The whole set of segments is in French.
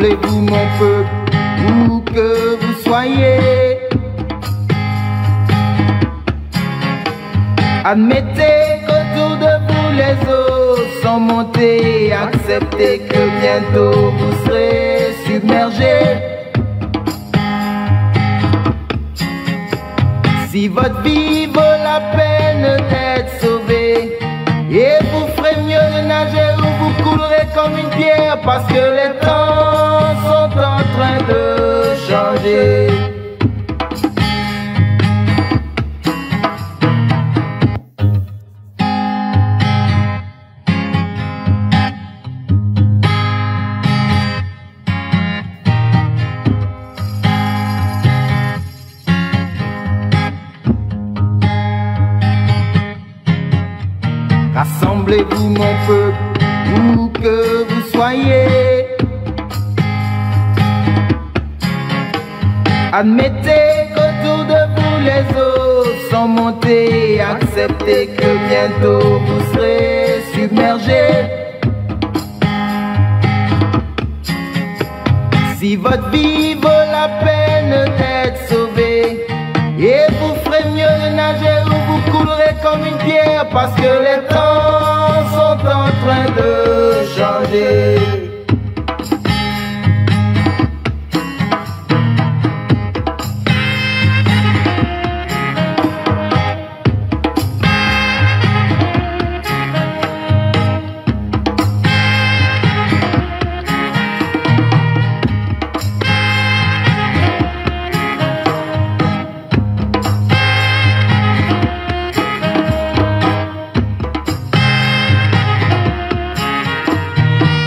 Rassemblez-vous mon peuple, où que vous soyez. Admettez qu'autour de vous les eaux sont montées. Acceptez que bientôt vous serez submergés. Si votre vie vaut la peine d'être sauvée, et vous ferez mieux de nager ou vous coulerez comme une pierre, parce que les temps sont en train de changer. Rassemblez-vous mon peuple, où que vous soyez. Admettez qu'autour de vous les eaux sont montées. Acceptez que bientôt vous serez submergés. Si votre vie vaut la peine d'être sauvée, et vous ferez mieux de nager ou vous coulerez comme une pierre, parce que les temps sont en train de changer.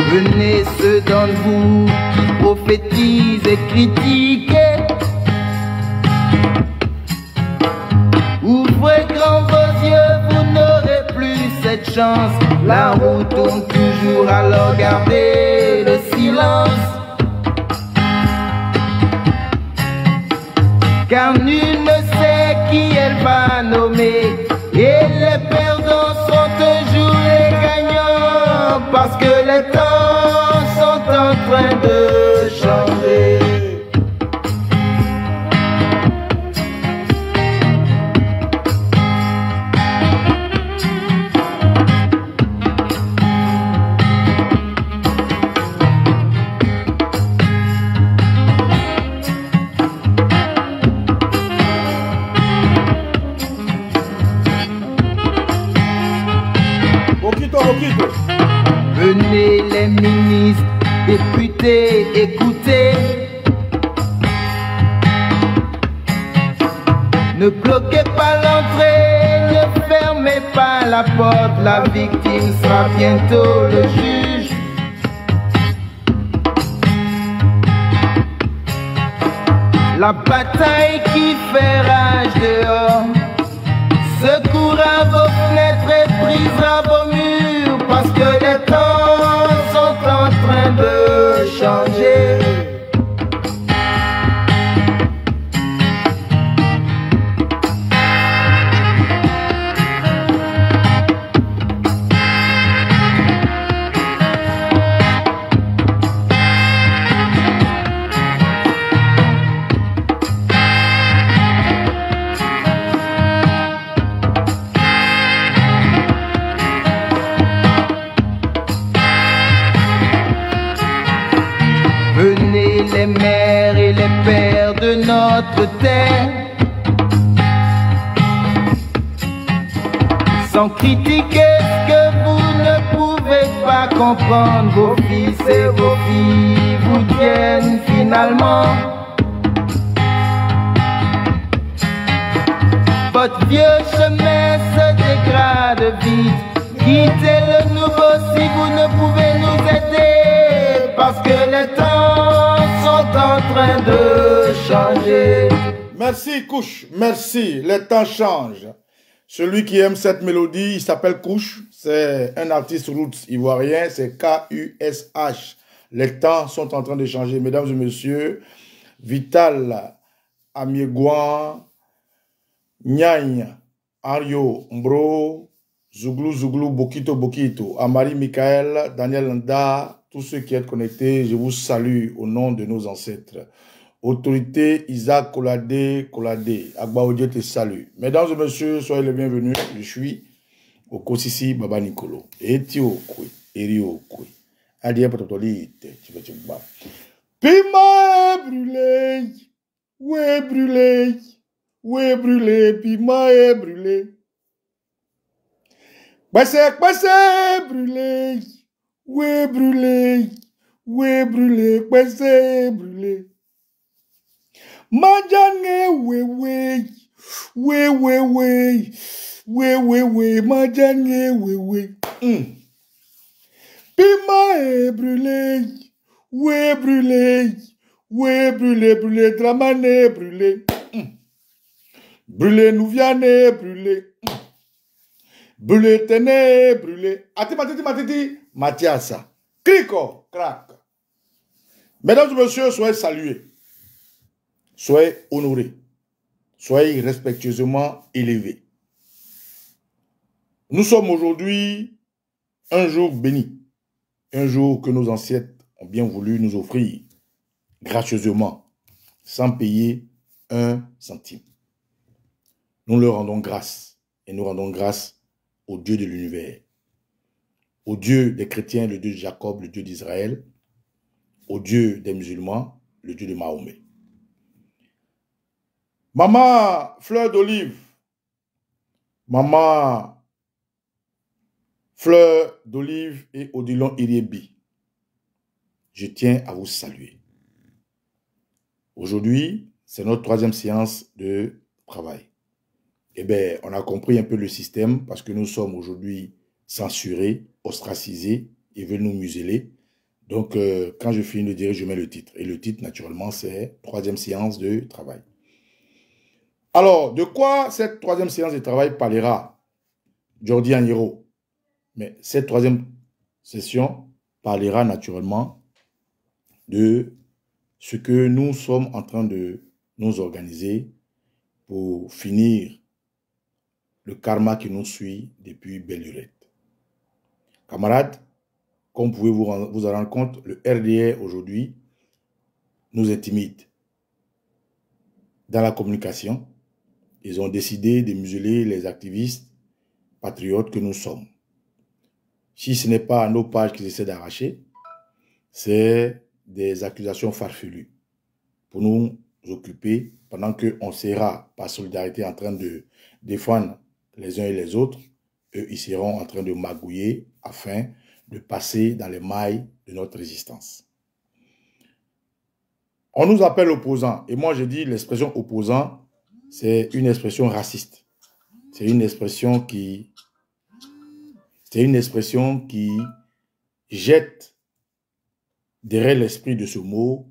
Venez ceux d'entre vous qui prophétisent et critiquez. Ouvrez grand vos yeux, vous n'aurez plus cette chance. La roue tourne toujours, alors gardez le silence. Car nul ne sait qui elle va nommer, et les perdants sont toujours les gagnants, parce que les temps sont en train de changer. Venez les ministres, députés, écoutez. Ne bloquez pas l'entrée, ne fermez pas la porte. La victime sera bientôt le juge. La bataille qui fait rage dehors secouera vos fenêtres et brisera vos murs, parce que les temps sont en train de changer. Venez les mères et les pères de notre terre, sans critiquer ce que vous ne pouvez pas comprendre. Vos fils et vos filles vous tiennent finalement. Votre vieux chemin se dégrade vite. Quittez le nouveau si vous ne pouvez nous aider, parce que les temps sont en train de changer. Merci Couche, merci, les temps changent. Celui qui aime cette mélodie, il s'appelle Couche, c'est un artiste roots ivoirien, c'est K-U-S-H. Les temps sont en train de changer, mesdames et messieurs. Vital Amiegouan, Nyagne, Ario Mbro, Zouglou, Zouglou, Bokito, Bokito, Amari, Michael, Daniel Landa, tous ceux qui êtes connectés, je vous salue au nom de nos ancêtres. Autorité Isaac Kolade, Kolade, Agbaodje te salue. Mesdames et messieurs, soyez les bienvenus. Je suis au Kosisi Baba Nicolo. Etio Kwe, Erio Kwe. Adia Patotolite, Tibetibba. Pima est brûlé, ouais brûlé, ouais brûlé, pima est brûlé. Passé brûlé, ouais brûlé, ouais brûlé, passé brûlé. Majane ouais ouais, ouais ouais ouais, ouais ouais ouais, majane ouais ouais. Pima est brûlé, ouais brûlé, ouais brûlé, brûlé, Dramane brûlé. Brûlé, nous viannent brûlé. Brûlé, tenez, brûlé. Matiti, Mathiasa. Crico, crac. Mesdames et messieurs, soyez salués. Soyez honorés. Soyez respectueusement élevés. Nous sommes aujourd'hui un jour béni. Un jour que nos ancêtres ont bien voulu nous offrir gracieusement, sans payer un centime. Nous leur rendons grâce. Et nous rendons grâce au Dieu de l'univers, au Dieu des chrétiens, le Dieu de Jacob, le Dieu d'Israël, au Dieu des musulmans, le Dieu de Mahomet. Maman Fleur d'Olive, Maman Fleur d'Olive et Odilon Iriebi, je tiens à vous saluer. Aujourd'hui, c'est notre 3e séance de travail. Eh bien, on a compris un peu le système parce que nous sommes aujourd'hui censurés, ostracisés, ils veulent nous museler. Donc, quand je finis de dire, je mets le titre. Et le titre, naturellement, c'est 3e séance de travail. Alors, de quoi cette 3e séance de travail parlera? Jordi Aniro. Mais cette 3e session parlera naturellement de ce que nous sommes en train de nous organiser pour finir le karma qui nous suit depuis belle lurette. Camarades, comme vous pouvez vous en rendre compte, le RDR aujourd'hui nous intimide. Dans la communication, ils ont décidé de museler les activistes patriotes que nous sommes. Si ce n'est pas nos pages qu'ils essaient d'arracher, c'est des accusations farfelues pour nous occuper pendant qu'on sera par solidarité en train de défendre les uns et les autres, eux, ils seront en train de magouiller afin de passer dans les mailles de notre résistance. On nous appelle opposants. Et moi, je dis l'expression opposant, c'est une expression raciste. C'est une expression qui jette derrière l'esprit de ce mot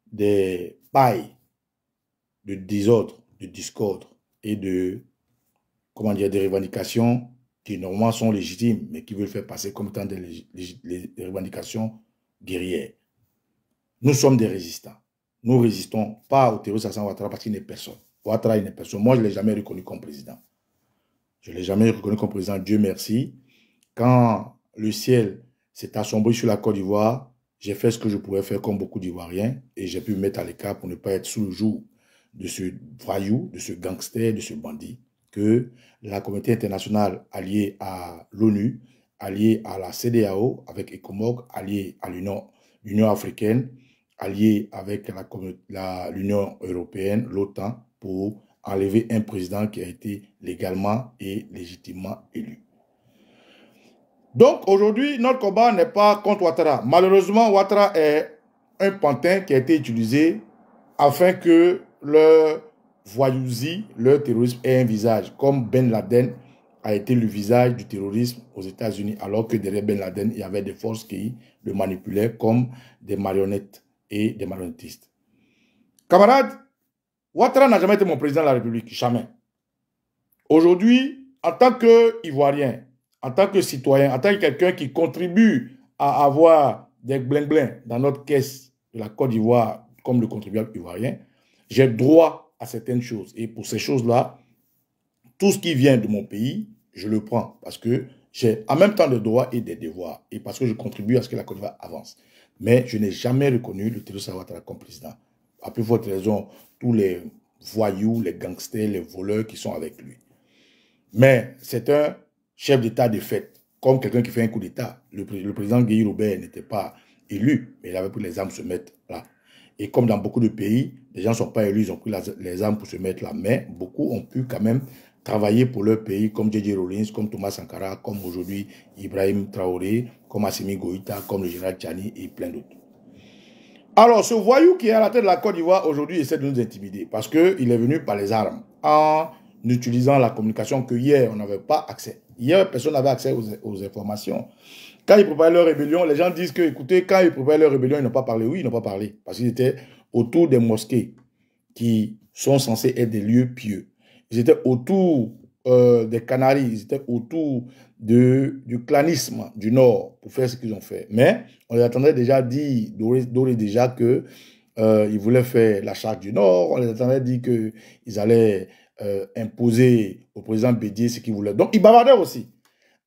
des pailles de désordre, de discorde et de comment dire, des revendications qui normalement sont légitimes, mais qui veulent faire passer comme étant des revendications guerrières. Nous sommes des résistants. Nous ne résistons pas au terroriste Alassane Ouattara parce qu'il n'est personne. Ouattara, il n'est personne. Moi, je ne l'ai jamais reconnu comme président. Je ne l'ai jamais reconnu comme président, Dieu merci. Quand le ciel s'est assombri sur la Côte d'Ivoire, j'ai fait ce que je pouvais faire comme beaucoup d'Ivoiriens et j'ai pu me mettre à l'écart pour ne pas être sous le joug de ce voyou, de ce gangster, de ce bandit que la communauté internationale alliée à l'ONU, alliée à la CEDEAO avec ECOMOG, alliée à l'Union africaine, alliée avec l'Union européenne, l'OTAN, pour enlever un président qui a été légalement et légitimement élu. Donc aujourd'hui, notre combat n'est pas contre Ouattara. Malheureusement, Ouattara est un pantin qui a été utilisé afin que le voyousie, le terrorisme ait un visage, comme Ben Laden a été le visage du terrorisme aux États-Unis, alors que derrière Ben Laden, il y avait des forces qui le manipulaient comme des marionnettes et des marionnettistes. Camarades, Ouattara n'a jamais été mon président de la République, jamais. Aujourd'hui, en tant qu'Ivoirien, en tant que citoyen, en tant que quelqu'un qui contribue à avoir des bling-bling dans notre caisse de la Côte d'Ivoire comme le contribuable ivoirien, j'ai droit à certaines choses. Et pour ces choses-là, tout ce qui vient de mon pays je le prends parce que j'ai en même temps des droits et des devoirs et parce que je contribue à ce que la Côte d'Ivoire avance. Mais je n'ai jamais reconnu le Théodore Saleh Ouattara comme président. À plus forte raison, tous les voyous, les gangsters, les voleurs qui sont avec lui. Mais c'est un chef d'État de fait, comme quelqu'un qui fait un coup d'État. Le président Guy Robert n'était pas élu, mais il avait pris les armes pour se mettre là. Et comme dans beaucoup de pays, les gens ne sont pas élus, ils ont pris les armes pour se mettre là. Mais beaucoup ont pu quand même travailler pour leur pays, comme J.J. Rawlings, comme Thomas Sankara, comme aujourd'hui Ibrahim Traoré, comme Assimi Goïta, comme le général Tchani et plein d'autres. Alors, ce voyou qui est à la tête de la Côte d'Ivoire aujourd'hui essaie de nous intimider parce qu'il est venu par les armes en utilisant la communication que hier, on n'avait pas accès. Hier, personne n'avait accès aux informations. Quand ils préparaient leur rébellion, les gens disent que, écoutez, quand ils préparaient leur rébellion, ils n'ont pas parlé. Oui, ils n'ont pas parlé parce qu'ils étaient autour des mosquées qui sont censés être des lieux pieux. Ils étaient autour des Canaries, ils étaient autour du clanisme du Nord pour faire ce qu'ils ont fait. Mais on les attendait déjà dire d'ores et déjà que ils voulaient faire la charte du Nord, on les attendait dire qu'ils allaient imposer au président Bédier ce qu'ils voulaient. Donc ils bavardaient aussi.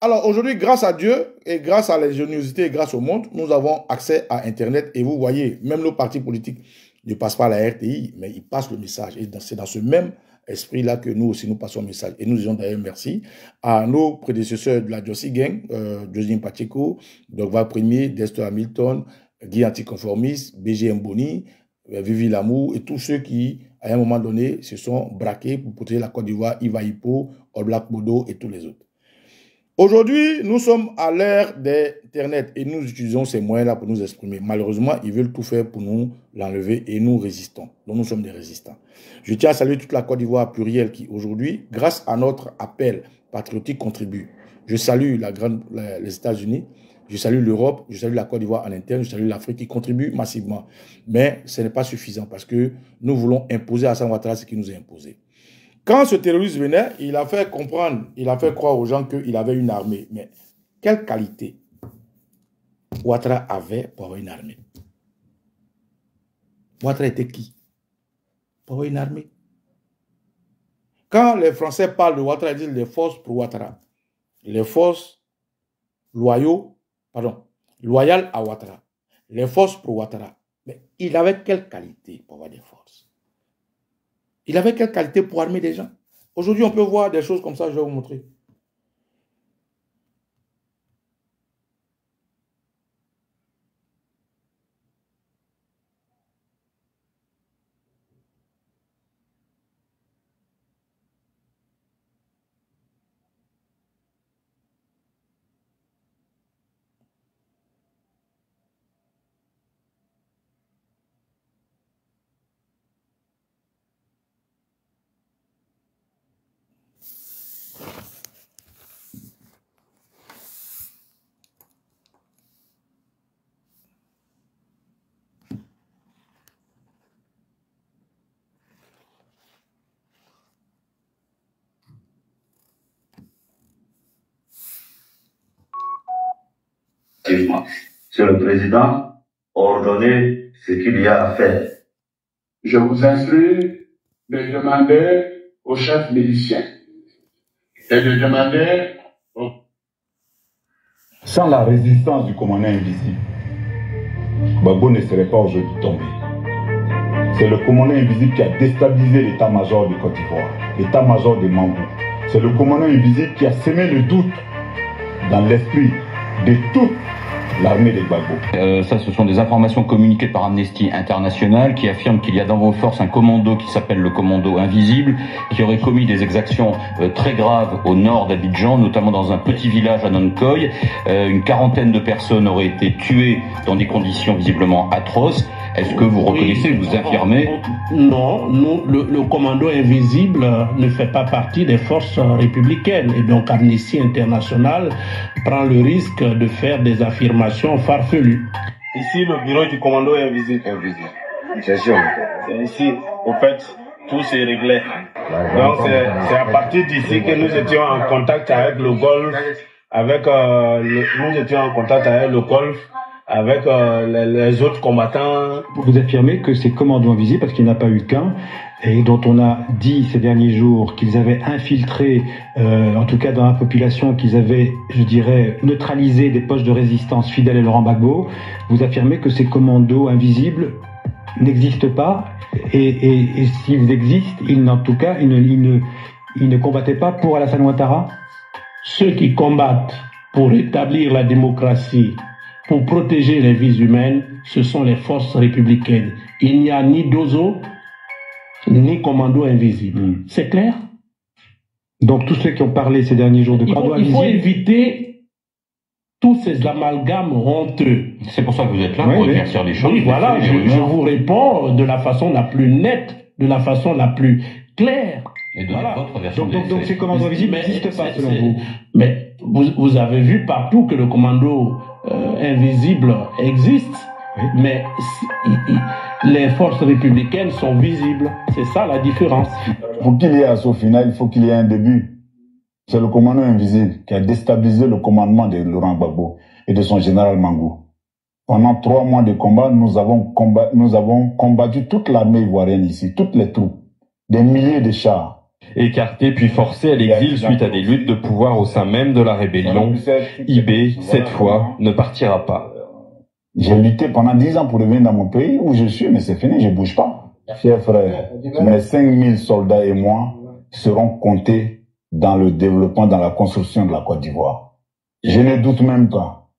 Alors aujourd'hui, grâce à Dieu et grâce à l'ingéniosité et grâce au monde, nous avons accès à Internet et vous voyez, même nos partis politiques ne passent pas à la RTI, mais ils passent le message. Et c'est dans ce même esprit-là que nous aussi, nous passons le message. Et nous disons d'ailleurs merci à nos prédécesseurs de la Jossi Gang, Josine Pacheco, Dogva Premier, Dexter Hamilton, Guy Anticonformiste, BG Mboni, Vivi Lamour et tous ceux qui, à un moment donné, se sont braqués pour protéger la Côte d'Ivoire, Iva Hippo, All Black Bodo et tous les autres. Aujourd'hui, nous sommes à l'ère d'Internet et nous utilisons ces moyens-là pour nous exprimer. Malheureusement, ils veulent tout faire pour nous l'enlever et nous résistons. Donc, nous sommes des résistants. Je tiens à saluer toute la Côte d'Ivoire plurielle qui, aujourd'hui, grâce à notre appel patriotique, contribue. Je salue les États-Unis, je salue l'Europe, je salue la Côte d'Ivoire en interne, je salue l'Afrique qui contribue massivement. Mais ce n'est pas suffisant parce que nous voulons imposer à Alassane Ouattara ce qui nous est imposé. Quand ce terroriste venait, il a fait comprendre, il a fait croire aux gens qu'il avait une armée. Mais quelle qualité Ouattara avait pour avoir une armée? Ouattara était qui pour avoir une armée? Quand les Français parlent de Ouattara, ils disent les forces pour Ouattara. Les forces loyales à Ouattara. Les forces pour Ouattara. Mais il avait quelle qualité pour avoir des forces? Il avait quelle qualité pour armer des gens? Aujourd'hui, on peut voir des choses comme ça, je vais vous montrer. Monsieur le Président, ordonnez ce qu'il y a à faire. Je vous instruis de demander au chef milicien et de demander au... Sans la résistance du commandant invisible, Gbagbo ne serait pas aujourd'hui tombé. C'est le commandant invisible qui a déstabilisé l'état-major de Côte d'Ivoire, l'état-major de Mambou. C'est le commandant invisible qui a semé le doute dans l'esprit de toute l'armée des Gbagbo. Ça, ce sont des informations communiquées par Amnesty International qui affirment qu'il y a dans vos forces un commando qui s'appelle le commando invisible, qui aurait commis des exactions très graves au nord d'Abidjan, notamment dans un petit village à Nonkoy. Une quarantaine de personnes auraient été tuées dans des conditions visiblement atroces. Est-ce que vous reconnaissez, vous affirmez? Non, le commando invisible ne fait pas partie des forces républicaines. Et donc Amnesty International prend le risque de faire des affirmations farfelues. Ici, le bureau du commando est invisible. C'est sûr. C'est ici, au fait, tout s'est réglé. Donc c'est à partir d'ici que nous étions en contact avec le Golfe, nous étions en contact avec le Golfe avec les autres combattants. Vous affirmez que ces commandos invisibles, parce qu'il n'y en a pas eu qu'un, et dont on a dit ces derniers jours qu'ils avaient infiltré, en tout cas dans la population, qu'ils avaient, je dirais, neutralisé des poches de résistance fidèles à Laurent Gbagbo, vous affirmez que ces commandos invisibles n'existent pas, et s'ils existent, en tout cas, ils ne combattaient pas pour Alassane Ouattara? Ceux qui combattent pour établir la démocratie, pour protéger les vies humaines, ce sont les forces républicaines. Il n'y a ni dozo, ni commando invisible. C'est clair? Donc tous ceux qui ont parlé ces derniers jours de commando invisible... Il faut éviter tous ces amalgames honteux. C'est pour ça que vous êtes là, pour éclaircir les choses. Oui, voilà, je vous réponds de la façon la plus nette, de la façon la plus claire. Et donner votre version donc ces commandos invisibles n'existent pas selon vous? Mais vous avez vu partout que le commando invisible existe, oui. Mais les forces républicaines sont visibles. C'est ça la différence. Pour qu'il y ait assaut final, il faut qu'il y ait un début. C'est le commando invisible qui a déstabilisé le commandement de Laurent Gbagbo et de son général Mangou. Pendant 3 mois de combat, nous avons combattu toute l'armée ivoirienne ici, toutes les troupes, des milliers de chars. Écarté puis forcé à l'exil suite à des luttes de pouvoir au sein même de la rébellion, IB, cette fois, ne partira pas. J'ai lutté pendant 10 ans pour revenir dans mon pays où je suis, mais c'est fini, je ne bouge pas. Chers frères, mes 5000 soldats et moi seront comptés dans le développement, dans la construction de la Côte d'Ivoire. Je ne doute même pas.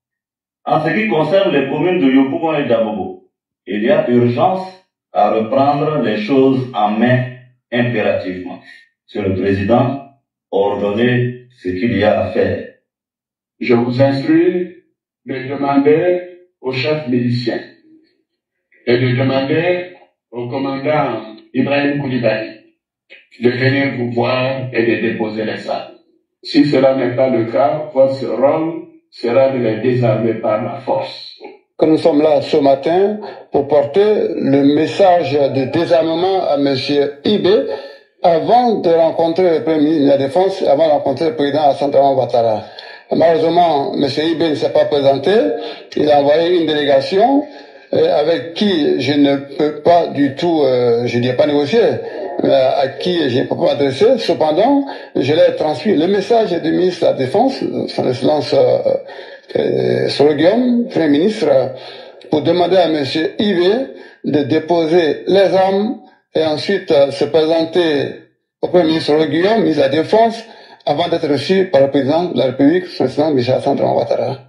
En ce qui concerne les communes de Yopougon et d'Abobo, il y a urgence à reprendre les choses en main impérativement. Monsieur le Président, ordonnez ce qu'il y a à faire. Je vous instruis de demander au chef milicien et de demander au commandant Ibrahim Koulibaly de venir vous voir et de déposer les armes. Si cela n'est pas le cas, votre rôle sera de les désarmer par la force. Que nous sommes là ce matin pour porter le message de désarmement à M. Ibé avant de rencontrer le Premier ministre de la Défense, avant de rencontrer le président Alassane Ouattara. Malheureusement, M. Ibé ne s'est pas présenté. Il a envoyé une délégation avec qui je ne peux pas du tout, je ne dis pas négocier, à qui je ne peux pas m'adresser. Cependant, je l'ai transmis le message du ministre de la Défense, son excellence Solo Guillaume, Premier ministre, pour demander à M. Ibé de déposer les armes et ensuite se présenter au Premier ministre Solo Guillaume, ministre de la Défense, avant d'être reçu par le président de la République, son excellence Michel Ouattara.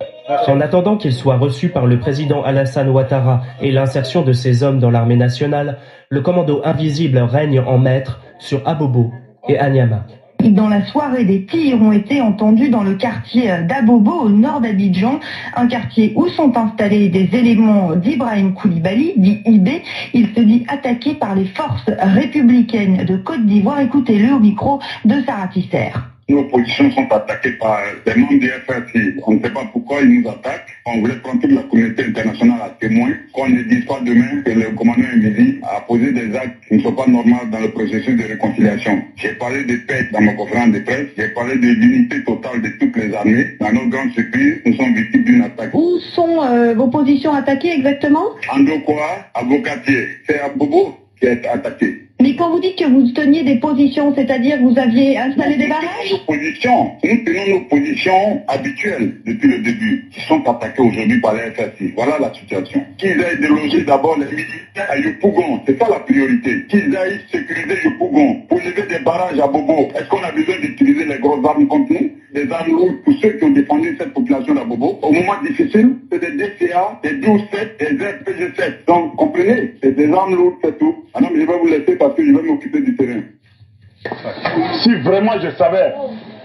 En attendant qu'il soit reçu par le président Alassane Ouattara et l'insertion de ses hommes dans l'armée nationale, le commando invisible règne en maître sur Abobo et Anyama. Dans la soirée, des tirs ont été entendus dans le quartier d'Abobo, au nord d'Abidjan, un quartier où sont installés des éléments d'Ibrahim Koulibaly, dit IB. Il se dit attaqué par les forces républicaines de Côte d'Ivoire. Écoutez-le au micro de Sarah Tisser. Nos positions sont attaquées par des membres du FRC. On ne sait pas pourquoi ils nous attaquent. On voulait prendre toute la communauté internationale à témoin. Qu'on ne dise pas demain que le commandant invisible a posé des actes qui ne sont pas normaux dans le processus de réconciliation. J'ai parlé de paix dans ma conférence de presse. J'ai parlé de l'unité totale de toutes les armées. Dans notre grande surprise, nous sommes victimes d'une attaque. Où sont vos positions attaquées exactement? Andokwa, Abokatier. C'est Abobo qui est attaqué. Mais quand vous dites que vous teniez des positions, c'est-à-dire vous aviez installé des barrages? Nous tenons nos positions habituelles depuis le début, qui sont attaquées aujourd'hui par les FRC. Voilà la situation. Qu'ils aillent déloger d'abord les militaires à Yopougon, c'est ça la priorité. Qu'ils aillent sécuriser Yopougon pour lever des barrages à Bobo. Est-ce qu'on a besoin d'utiliser les grosses armes contre nous? Des armes lourdes pour ceux qui ont défendu cette population d'Abobo. Au moment difficile, c'est des DCA, des 12-7, des RPG-7. Donc, comprenez, c'est des armes lourdes, c'est tout. Ah non, mais je vais vous laisser parce que je vais m'occuper du terrain. Si vraiment je savais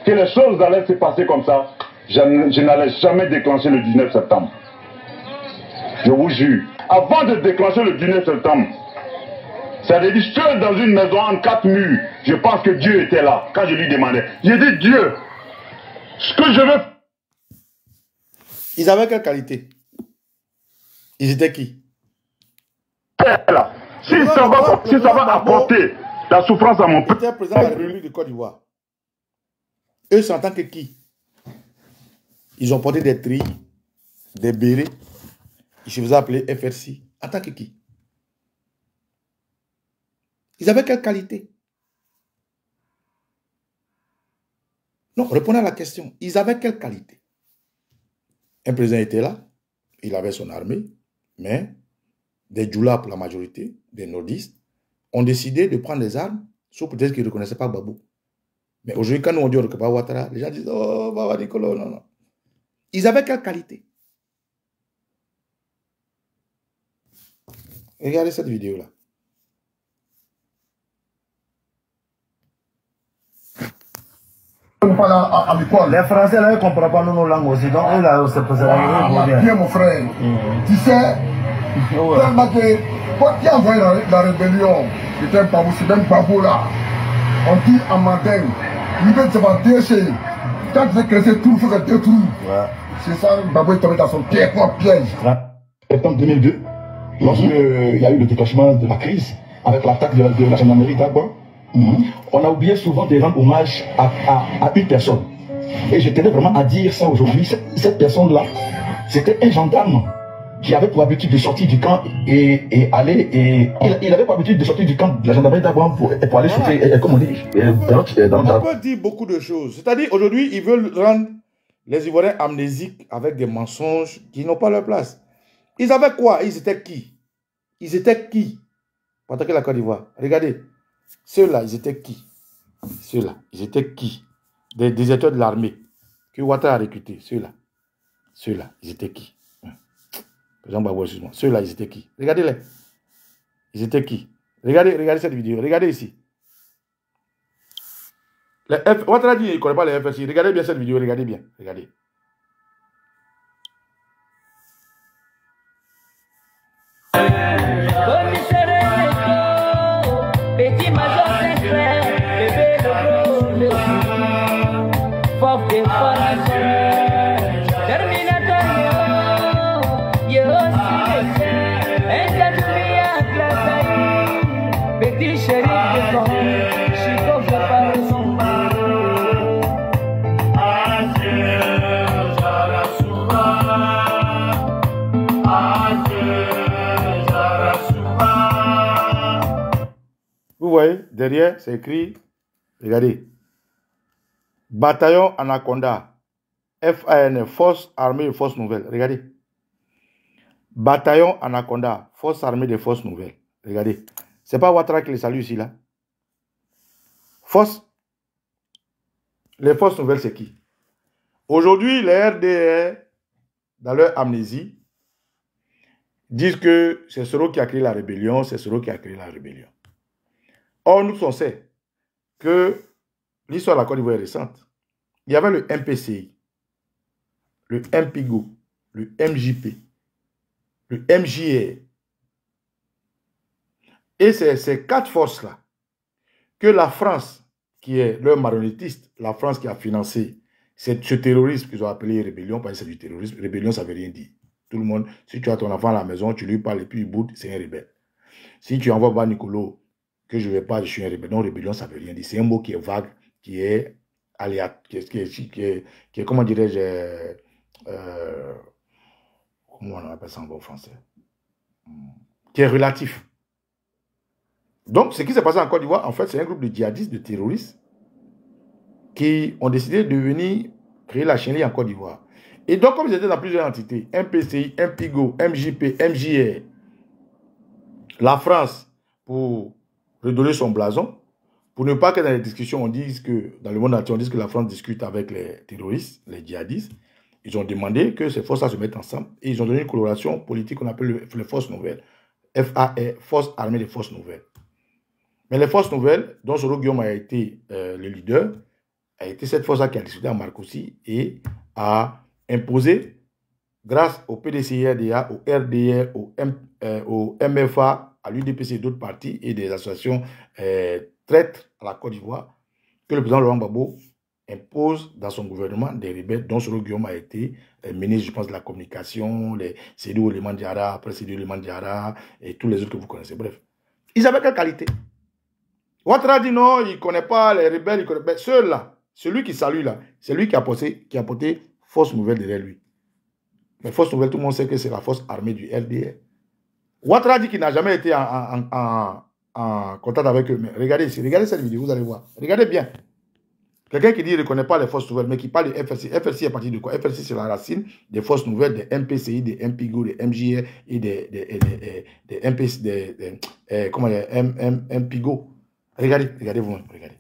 que les choses allaient se passer comme ça, je n'allais jamais déclencher le 19 septembre. Je vous jure. Avant de déclencher le 19 septembre, c'est-à-dire seul dans une maison en 4 murs, je pense que Dieu était là quand je lui demandais. J'ai dit Dieu, ce que je veux. Ils avaient quelle qualité? Ils étaient qui? Là. Si ça va apporter la souffrance à mon peuple. C'était président de la République de Côte d'Ivoire. Eux, c'est en tant que qui? Ils ont porté des trilles, des bérets, Il se faisait appeler FRC. En tant que qui? Ils avaient quelle qualité? Non, répondez à la question. Ils avaient quelle qualité? Un président était là, il avait son armée, mais des djoulas pour la majorité, des nordistes, ont décidé de prendre les armes, sauf peut-être qu'ils ne reconnaissaient pas Gbagbo. Mais aujourd'hui, quand nous on dit que Ouattara, les gens disent, oh, Baba Nicolo, non, non. Ils avaient quelle qualité? Regardez cette vidéo-là. Les Français, là, ils ne comprennent pas nos langues aussi. Donc, eux, là, c'est pour ça. Bien, mon frère. Tu sais, tellement que quand tu as envoyé la rébellion, c'était pas aussi, même Babo là. On dit en matin, l'idée, c'est pas déchirer. Quand tu fais crescer tout, il faut se détruire. C'est ça, Babo est tombé dans son piège. Septembre 2002, lorsqu'il y a eu le déclenchement de la crise, avec l'attaque de la gendarmerie d'Agua, on a oublié souvent de rendre hommage à une personne. Et je tenais vraiment à dire ça aujourd'hui. Cette personne-là, c'était un gendarme qui avait pour habitude de sortir du camp et aller. Il avait pour habitude de sortir du camp de la gendarmerie d'Agua pour aller souffler, comme on dit. On peut dire beaucoup de choses. C'est-à-dire, aujourd'hui, ils veulent rendre les Ivoiriens amnésiques avec des mensonges qui n'ont pas leur place. Ils avaient quoi? Ils étaient qui? Ils étaient qui? Pour attaquer la Côte d'Ivoire. Regardez. Ceux-là, ils étaient qui? Ceux-là, ils étaient qui? Des déserteurs de l'armée que Ouattara a recrutés. Ceux-là. Ceux-là, ils étaient qui? Ceux-là, ils étaient qui? Regardez-les. Ils étaient qui? Regardez cette vidéo. Regardez ici. Ouattara dit qu'il ne connaît pas les FSI. Regardez bien cette vidéo. Regardez bien. Regardez. Vous voyez, derrière, c'est écrit, regardez, Bataillon Anaconda, FAN, Force Armée et Forces Nouvelles. Regardez. Bataillon Anaconda, Force Armée des Forces Nouvelles. Regardez. C'est pas Ouattara qui les salue ici, là. Les Forces Nouvelles, c'est qui? Aujourd'hui, les RDR, dans leur amnésie, disent que c'est Soro qui a créé la rébellion, c'est Soro qui a créé la rébellion. Or, nous, on sait que l'histoire de la Côte d'Ivoire est récente. Il y avait le MPCI, le MPIGO, le MJP, le MJR. Et c'est ces quatre forces-là que la France, qui est leur marionnettiste, la France qui a financé ce terrorisme qu'ils ont appelé rébellion, parce que c'est du terrorisme. Rébellion, ça ne veut rien dire. Tout le monde, si tu as ton enfant à la maison, tu lui parles et puis il boude, c'est un rebelle. Si tu envoies Baba Nicolo, que je ne vais pas, je suis un rebelle. Non, rébellion, ça ne veut rien dire. C'est un mot qui est vague, qui est aléatoire, qui est comment dirais-je, comment on appelle ça en bon français, qui est relatif. Donc, ce qui s'est passé en Côte d'Ivoire, en fait, c'est un groupe de djihadistes, de terroristes, qui ont décidé de venir créer la chenille en Côte d'Ivoire. Et donc, comme ils étaient dans plusieurs entités, MPCI, MPIGO, MJP, MJR, la France, pour redonner son blason, pour ne pas que dans les discussions, on dise que, dans le monde entier, on dise que la France discute avec les terroristes, les djihadistes, ils ont demandé que ces forces-là se mettent ensemble et ils ont donné une coloration politique qu'on appelle les forces nouvelles. FAR, Force Armée des Forces Nouvelles. Mais les forces nouvelles, dont Soro Guillaume a été le leader, a été cette force-là qui a discuté à Marcoussis et a imposé, grâce au PDCIRDA, au RDR, au MFA, à l'UDPC et d'autres partis et des associations traîtres à la Côte d'Ivoire, que le président Laurent Gbagbo impose dans son gouvernement des rebelles, dont Soro Guillaume a été ministre, je pense, de la communication, les Sédou Leman Diara, après Sédou Leman Diara, et tous les autres que vous connaissez. Bref. Ils avaient quelle qualité? Ouattara dit non, il ne connaît pas les rebelles, il connaît pas. Ceux-là, celui qui salue là, c'est lui qui a porté force nouvelle derrière lui. Mais force nouvelle, tout le monde sait que c'est la force armée du RDR. Ouattara dit qu'il n'a jamais été en contact avec eux. Mais regardez ici, regardez cette vidéo, vous allez voir. Regardez bien. Quelqu'un qui dit qu'il ne reconnaît pas les forces nouvelles, mais qui parle de FRC. FRC est parti de quoi? FRC, c'est la racine des forces nouvelles, des MPCI, des MPIGO, des MJR et des MPC, comment dire, MPIGO. Regardez, regardez vous, regardez.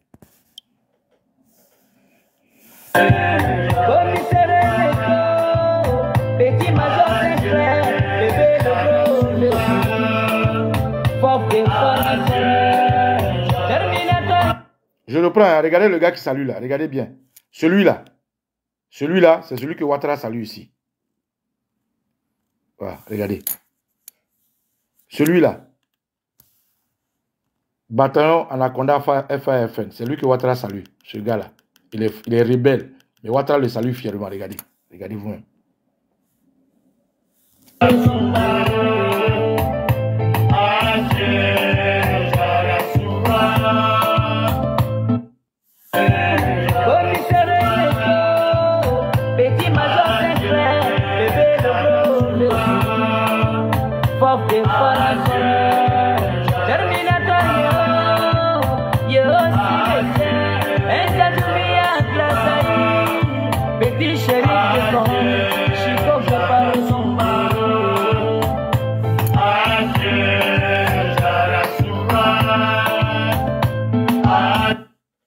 Je reprends, hein. Regardez le gars qui salue là, regardez bien. Celui-là, c'est celui que Ouattara salue ici. Voilà, regardez. Celui-là, bataillon Anaconda FAFN, c'est lui que Ouattara salue, ce gars-là. Il est rebelle, mais Ouattara le salue fièrement, regardez. Regardez vous-même.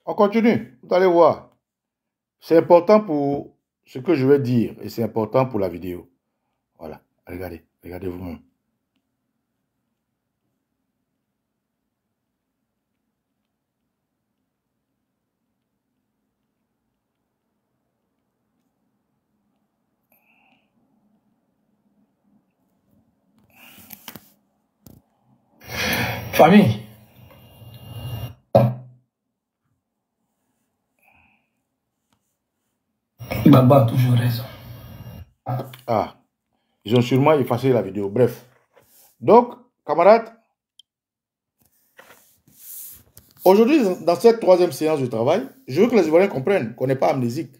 On continue, vous allez voir. C'est important pour ce que je vais dire et c'est important pour la vidéo. Voilà, regardez, regardez vous-même. Famille. Baba a toujours raison. Ah, ils ont sûrement effacé la vidéo. Bref. Donc, camarades, aujourd'hui, dans cette troisième séance de travail, je veux que les Ivoiriens comprennent qu'on n'est pas amnésique.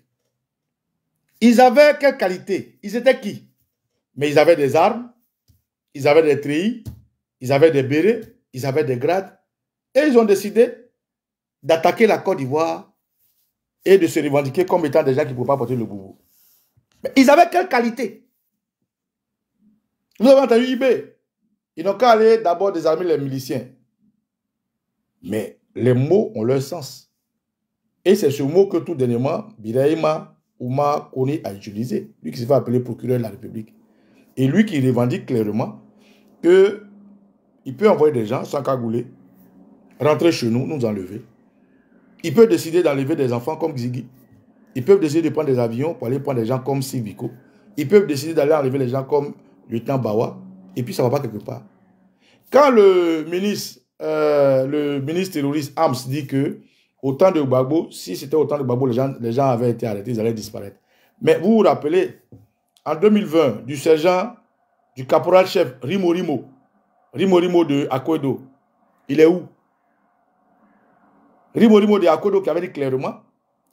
Ils avaient quelle qualité? Ils étaient qui? Mais ils avaient des armes, ils avaient des treillis, ils avaient des bérets, ils avaient des grades. Et ils ont décidé d'attaquer la Côte d'Ivoire et de se revendiquer comme étant des gens qui ne pouvaient pas porter le boubou. Mais ils avaient quelle qualité? Vous avez entendu IB. Ils n'ont qu'à aller d'abord désarmer les miliciens. Mais les mots ont leur sens. Et c'est ce mot que tout dernièrement, Birahima Ouma Kone a utilisé. Lui qui se fait appeler procureur de la République. Et lui qui revendique clairement qu'il peut envoyer des gens sans cagouler, rentrer chez nous, nous enlever. Il peut décider d'enlever des enfants comme Xigi. Ils peuvent décider de prendre des avions pour aller prendre des gens comme Siviko. Ils peuvent décider d'aller enlever les gens comme Lieutenant Bawa. Et puis ça ne va pas quelque part. Quand le ministre terroriste Ams dit que au temps de Gbagbo, si c'était au temps de Gbagbo, les gens avaient été arrêtés, ils allaient disparaître. Mais vous vous rappelez, en 2020, du sergent, du caporal-chef Rimo Rimo de Akoedo, il est où? Rimo Rimo de Akoedo qui avait dit clairement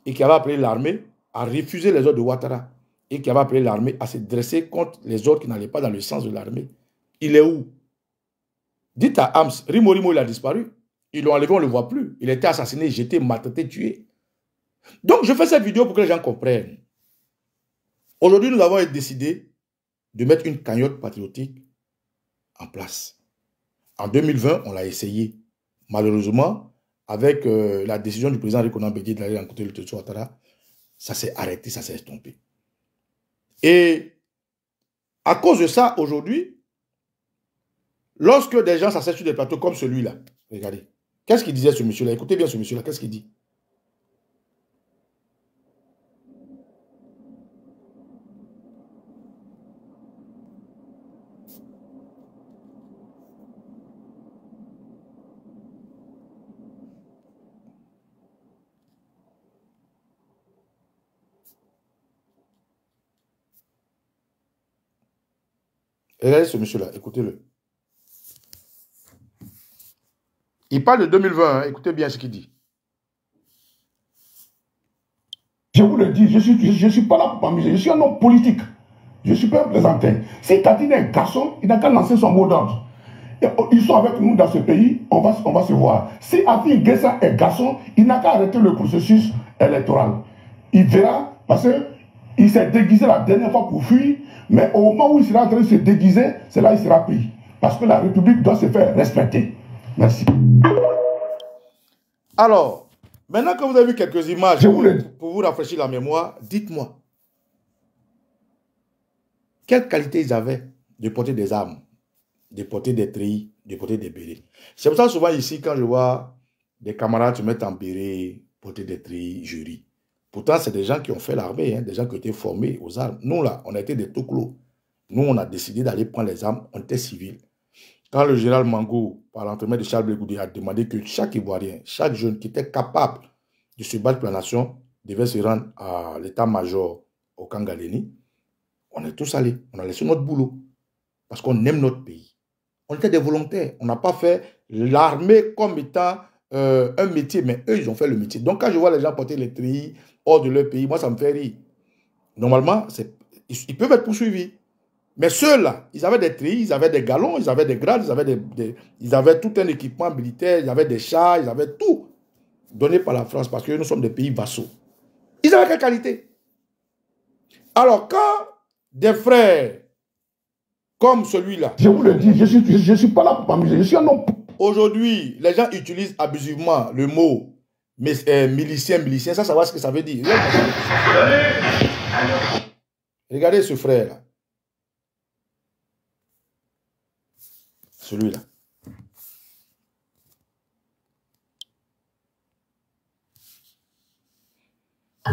et qui avait appelé l'armée à refuser les ordres de Ouattara et qui avait appelé l'armée à se dresser contre les ordres qui n'allaient pas dans le sens de l'armée. Il est où? Dites à Ams, Rimo Rimo il a disparu. Ils l'ont enlevé, on ne le voit plus. Il a été assassiné, jeté, maltraité, tué. Donc je fais cette vidéo pour que les gens comprennent. Aujourd'hui, nous avons décidé de mettre une cagnotte patriotique en place. En 2020, on l'a essayé. Malheureusement, avec la décision du président Rikonan Bédié d'aller rencontrer le Tétso Ouattara, ça s'est arrêté, ça s'est estompé. Et à cause de ça, aujourd'hui, lorsque des gens s'asseyent sur des plateaux comme celui-là, regardez, qu'est-ce qu'il disait ce monsieur-là? Écoutez bien ce monsieur-là, qu'est-ce qu'il dit? Regardez ce monsieur-là, écoutez-le. Il parle de 2020, hein, écoutez bien ce qu'il dit. Je vous le dis, je suis pas là pour m'amuser, je suis un homme politique. Je suis pas plaisantin. Si Tati est un garçon, il n'a qu'à lancer son mot d'ordre. Ils sont avec nous dans ce pays, on va se voir. Si Afi Guessa est garçon, il n'a qu'à arrêter le processus électoral. Il verra, parce qu'il s'est déguisé la dernière fois pour fuir, mais au moment où il sera en train de se déguiser, c'est là qu'il sera pris. Parce que la République doit se faire respecter. Merci. Alors, maintenant que vous avez vu quelques images pour vous rafraîchir la mémoire, dites-moi, quelle qualité ils avaient de porter des armes, de porter des treillis, de porter des bérets. C'est pour ça souvent ici, quand je vois des camarades se mettre en béret, porter des treillis, jury. Pourtant, c'est des gens qui ont fait l'armée, hein, des gens qui ont été formés aux armes. Nous, là, on a été des tout clos. Nous, on a décidé d'aller prendre les armes, on était civils. Quand le général Mangou, par l'entremise de Charles Blegoudi, a demandé que chaque Ivoirien, chaque jeune qui était capable de se battre pour la nation, devait se rendre à l'état-major au Kangaleni, on est tous allés. On a laissé notre boulot. Parce qu'on aime notre pays. On était des volontaires. On n'a pas fait l'armée comme étant un métier, mais eux, ils ont fait le métier. Donc, quand je vois les gens porter les treillis hors de leur pays, moi, ça me fait rire. Normalement, ils peuvent être poursuivis. Mais ceux-là, ils avaient des treillis, ils avaient des galons, ils avaient des grades, ils avaient tout un équipement militaire, ils avaient des chars, ils avaient tout donné par la France parce que nous sommes des pays vassaux. Ils avaient quelle qualité? Alors, quand des frères comme celui-là... Je vous le dis, je suis pas là pour m'amuser, je suis un homme... Aujourd'hui, les gens utilisent abusivement le mot milicien, sans savoir ce que ça veut dire. Regardez ce frère-là. Celui-là.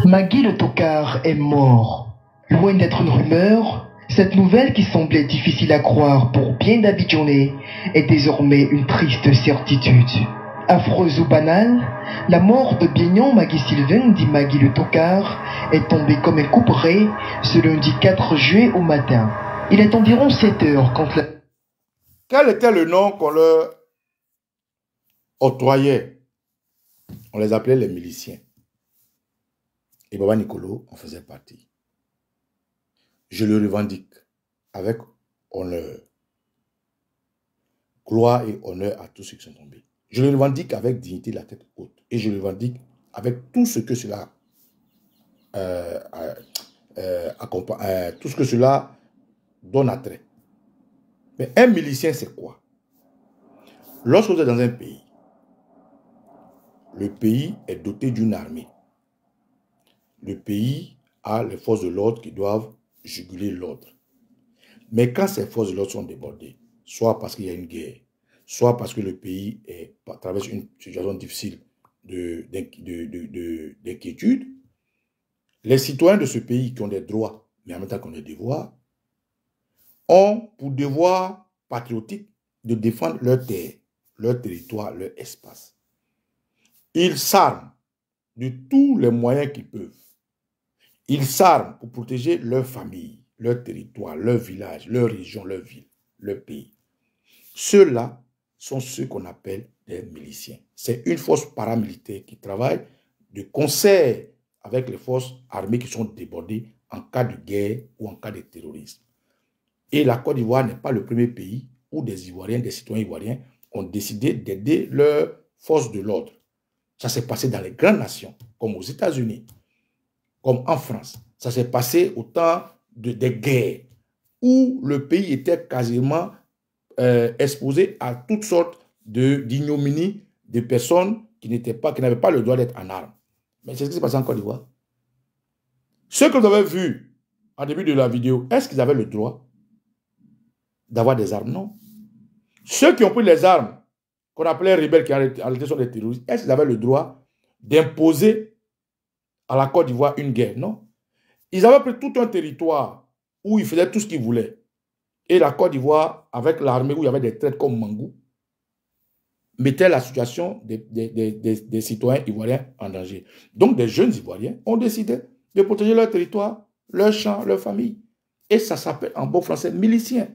Magui le tocard est mort. Loin d'être une rumeur, cette nouvelle qui semblait difficile à croire pour bien d'Abidjanais est désormais une triste certitude. Affreuse ou banale, la mort de Biennon Magui Sylvain, dit Magui le tocard, est tombée comme un couperet ce lundi 4 juillet au matin. Il est environ 7 heures quand la... Quel était le nom qu'on leur octroyait? On les appelait les miliciens. Et Baba Nicolo en faisait partie. Je le revendique avec honneur. Gloire et honneur à tous ceux qui sont tombés. Je le revendique avec dignité, la tête haute. Et je le revendique avec tout ce que cela tout ce que cela donne attrait. Mais un milicien, c'est quoi? Lorsque vous êtes dans un pays, le pays est doté d'une armée. Le pays a les forces de l'ordre qui doivent juguler l'ordre. Mais quand ces forces de l'ordre sont débordées, soit parce qu'il y a une guerre, soit parce que le pays traverse une situation difficile d'inquiétude, les citoyens de ce pays qui ont des droits, mais en même temps qui ont des devoirs, ont pour devoir patriotique de défendre leur terre, leur territoire, leur espace. Ils s'arment de tous les moyens qu'ils peuvent. Ils s'arment pour protéger leur famille, leur territoire, leur village, leur région, leur ville, leur pays. Ceux-là sont ceux qu'on appelle des miliciens. C'est une force paramilitaire qui travaille de concert avec les forces armées qui sont débordées en cas de guerre ou en cas de terrorisme. Et la Côte d'Ivoire n'est pas le premier pays où des Ivoiriens, des citoyens ivoiriens ont décidé d'aider leurs forces de l'ordre. Ça s'est passé dans les grandes nations, comme aux États-Unis, comme en France. Ça s'est passé au temps des guerres, où le pays était quasiment exposé à toutes sortes d'ignominies de personnes qui n'avaient pas le droit d'être en armes. Mais c'est ce qui s'est passé en Côte d'Ivoire. Ceux que vous avez vus en début de la vidéo, est-ce qu'ils avaient le droit d'avoir des armes? Non. Ceux qui ont pris les armes, qu'on appelait rebelles, qui en réalité sont des terroristes, est-ce qu'ils avaient le droit d'imposer à la Côte d'Ivoire une guerre? Non. Ils avaient pris tout un territoire où ils faisaient tout ce qu'ils voulaient. Et la Côte d'Ivoire, avec l'armée où il y avait des traîtres comme Mangou, mettait la situation des citoyens ivoiriens en danger. Donc des jeunes Ivoiriens ont décidé de protéger leur territoire, leur champ, leur famille. Et ça s'appelle en bon français miliciens.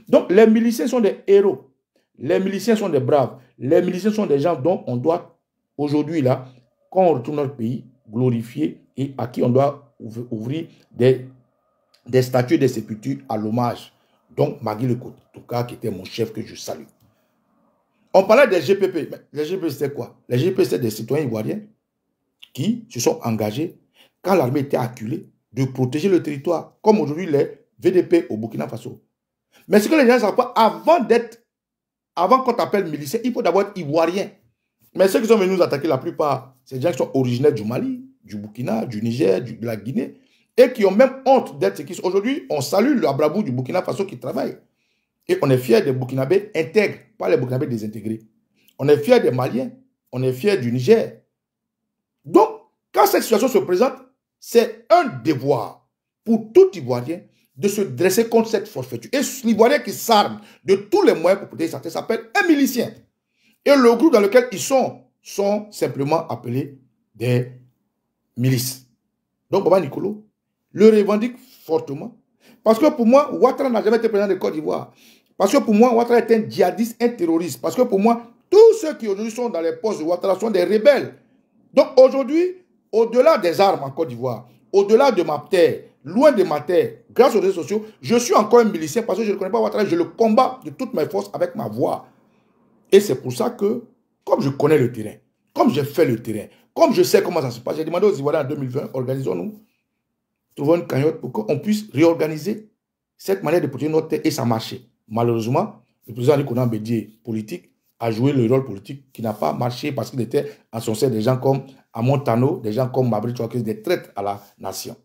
Donc les miliciens sont des héros. Les miliciens sont des braves. Les miliciens sont des gens dont on doit aujourd'hui, là, quand on retourne dans notre pays, glorifier et à qui on doit ouvrir des des statues et des sépultures à l'hommage. Donc, Magui Lekotouka, qui était mon chef, que je salue. On parlait des GPP. Mais les GPP, c'était quoi? Les GPP, c'était des citoyens ivoiriens qui se sont engagés, quand l'armée était acculée, de protéger le territoire, comme aujourd'hui les VDP au Burkina Faso. Mais ce que les gens ne savent pas, avant qu'on t'appelle milicien, il faut d'abord être ivoirien. Mais ceux qui sont venus nous attaquer, la plupart, c'est des gens qui sont originaires du Mali, du Burkina, du Niger, de la Guinée, et qui ont même honte d'être ce qu'ils sont. Aujourd'hui, on salue le Abrabou du Burkina Faso qui travaille. Et on est fiers des Burkinabés intègres, pas les Burkinabés désintégrés. On est fiers des Maliens, on est fiers du Niger. Donc, quand cette situation se présente, c'est un devoir pour tout Ivoirien de se dresser contre cette forfaiture. Et l'Ivoirien qui s'arme de tous les moyens pour protéger sa terre s'appelle un milicien. Et le groupe dans lequel ils sont simplement appelés des milices. Donc, Baba Nicolo le revendique fortement. Parce que pour moi, Ouattara n'a jamais été président de Côte d'Ivoire. Parce que pour moi, Ouattara est un djihadiste, un terroriste. Parce que pour moi, tous ceux qui aujourd'hui sont dans les postes de Ouattara sont des rebelles. Donc aujourd'hui, au-delà des armes en Côte d'Ivoire, au-delà de ma terre, loin de ma terre, grâce aux réseaux sociaux, je suis encore un milicien parce que je ne connais pas Ouattara, je le combats de toutes mes forces avec ma voix. Et c'est pour ça que, comme je connais le terrain, comme j'ai fait le terrain, comme je sais comment ça se passe, j'ai demandé aux Ivoiriens en 2020, organisons-nous, trouvons une cagnotte pour qu'on puisse réorganiser cette manière de protéger notre terre et ça marchait. Malheureusement, le président Nicolas Bédié, politique, a joué le rôle politique qui n'a pas marché parce qu'il était en son sein des gens comme Amon Tano, des gens comme Mabri Chouakis, des traîtres à la nation.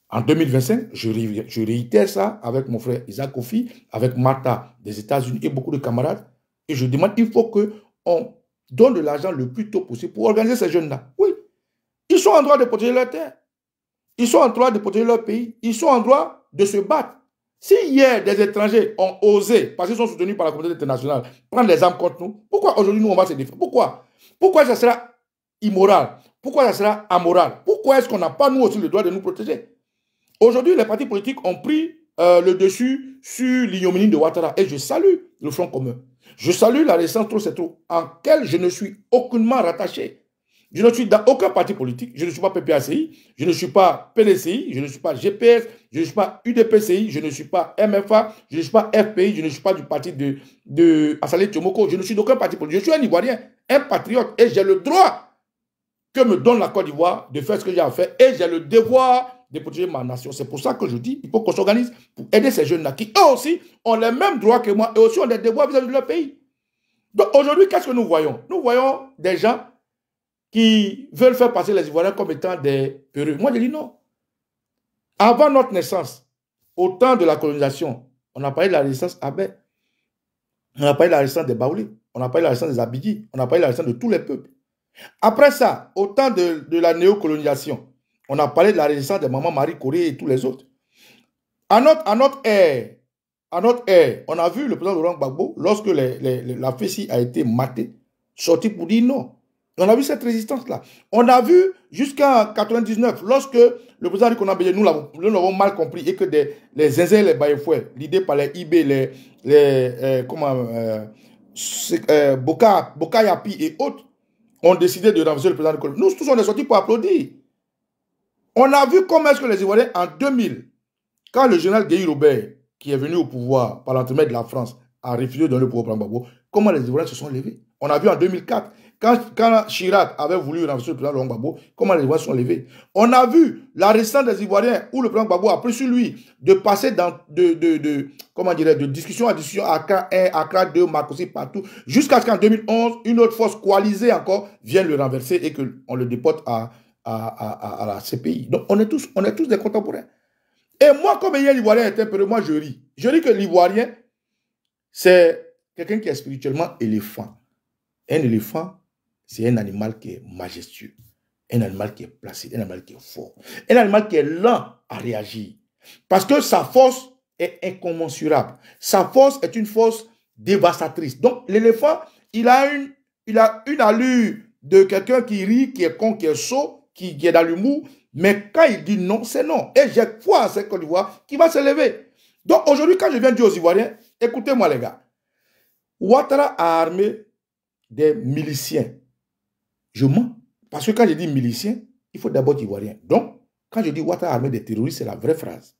En 2025, je réitère ça avec mon frère Isaac Kofi, avec Martha des États-Unis et beaucoup de camarades. Et je demande, il faut qu'on donne de l'argent le plus tôt possible pour organiser ces jeunes-là. Oui, ils sont en droit de protéger leur terre. Ils sont en droit de protéger leur pays. Ils sont en droit de se battre. Si hier, des étrangers ont osé, parce qu'ils sont soutenus par la communauté internationale, prendre les armes contre nous, pourquoi aujourd'hui nous on va se défendre? Pourquoi? Pourquoi ça sera immoral? Pourquoi ça sera amoral? Pourquoi est-ce qu'on n'a pas nous aussi le droit de nous protéger? Aujourd'hui, les partis politiques ont pris le dessus sur l'ignominie de Ouattara. Et je salue le Front commun. Je salue la Résistance Trop c'est trop, en laquelle je ne suis aucunement rattaché. Je ne suis dans aucun parti politique. Je ne suis pas PPACI, je ne suis pas PDCI, je ne suis pas GPS, je ne suis pas UDPCI, je ne suis pas MFA, je ne suis pas FPI, je ne suis pas du parti de Assalé Tiomoko. Je ne suis d'aucun parti politique. Je suis un Ivoirien, un patriote. Et j'ai le droit que me donne la Côte d'Ivoire de faire ce que j'ai à faire. Et j'ai le devoir de protéger ma nation. C'est pour ça que je dis, il faut qu'on s'organise pour aider ces jeunes-là qui, eux aussi, ont les mêmes droits que moi et aussi ont des devoirs vis-à-vis de leur pays. Donc aujourd'hui, qu'est-ce que nous voyons? Nous voyons des gens qui veulent faire passer les Ivoiriens comme étant des peureux. Moi, je dis non. Avant notre naissance, au temps de la colonisation, on a parlé de la résistance Abé, on a parlé de la résistance des Baoulés, on a parlé de la résistance des Abidji, on a parlé de la résistance de tous les peuples. Après ça, au temps de la néocolonisation, on a parlé de la résistance de Maman Marie Corée et tous les autres. À notre ère, on a vu le président Laurent Gbagbo, lorsque la FECI a été matée, sorti pour dire non. On a vu cette résistance-là. On a vu jusqu'en 99, lorsque le président Nicolas Bédié, nous l'avons mal compris, et que les zinzins et les baïfouets, l'idée par les IB, Boka Yapi et autres, ont décidé de renverser le président Nicolas. Nous tous, on est sortis pour applaudir. On a vu comment est-ce que les Ivoiriens, en 2000, quand le général Guéhi Robert, qui est venu au pouvoir par l'entremise de la France, a refusé de donner le pouvoir à Gbagbo, comment les Ivoiriens se sont levés. On a vu en 2004, quand Chirac avait voulu renverser le président Laurent Gbagbo, comment les Ivoiriens se sont levés. On a vu la résistance des Ivoiriens, où le président Gbagbo a pris sur lui de passer de discussion à discussion, Accra 1, Accra 2, Marcoussi partout, jusqu'à ce qu'en 2011, une autre force coalisée encore vienne le renverser et qu'on le déporte à la CPI. Donc on est tous des contemporains. Et moi, comme ayant l'Ivoirien est un peu, moi je ris. Je dis que l'Ivoirien, c'est quelqu'un qui est spirituellement éléphant. Un éléphant, c'est un animal qui est majestueux, un animal qui est placide, un animal qui est fort, un animal qui est lent à réagir. Parce que sa force est incommensurable. Sa force est une force dévastatrice. Donc l'éléphant, il a une allure de quelqu'un qui rit, qui est con, qui est sot, qui est dans l'humour. Mais quand il dit non, c'est non. Et j'ai foi en cette Côte d'Ivoire qui va se lever. Donc aujourd'hui, quand je viens dire aux Ivoiriens, écoutez-moi les gars, Ouattara a armé des miliciens. Je mens. Parce que quand je dis milicien, il faut d'abord Ivoirien. Donc, Quand je dis Ouattara a armé des terroristes, c'est la vraie phrase.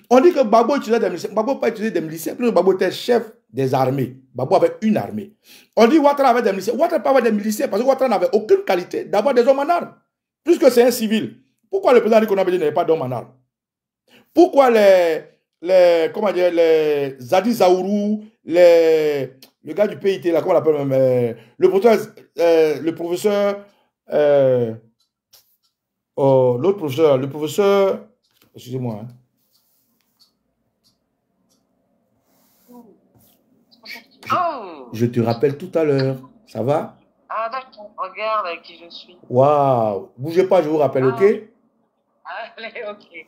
On dit que Gbagbo utilisait des miliciens. Gbagbo n'a pas utilisé des miliciens. Plus Gbagbo était chef des armées. Gbagbo avait une armée. On dit Ouattara avait des miliciens. Ouattara n'a pas des miliciens parce que Ouattara n'avait aucune qualité d'avoir des hommes en armes. Puisque c'est un civil. Pourquoi le président Nicolas Bédié n'avait pas d'hommes en armes? Pourquoi comment dire, les Zadi Zaourou, le gars du PIT, là, comment on l'appelle même, le professeur, l'autre professeur, le professeur, excusez-moi, hein. Je te rappelle tout à l'heure. Ça va? Ah d'accord, regarde avec qui je suis. Waouh, bougez pas, je vous rappelle, ok? Allez, ok.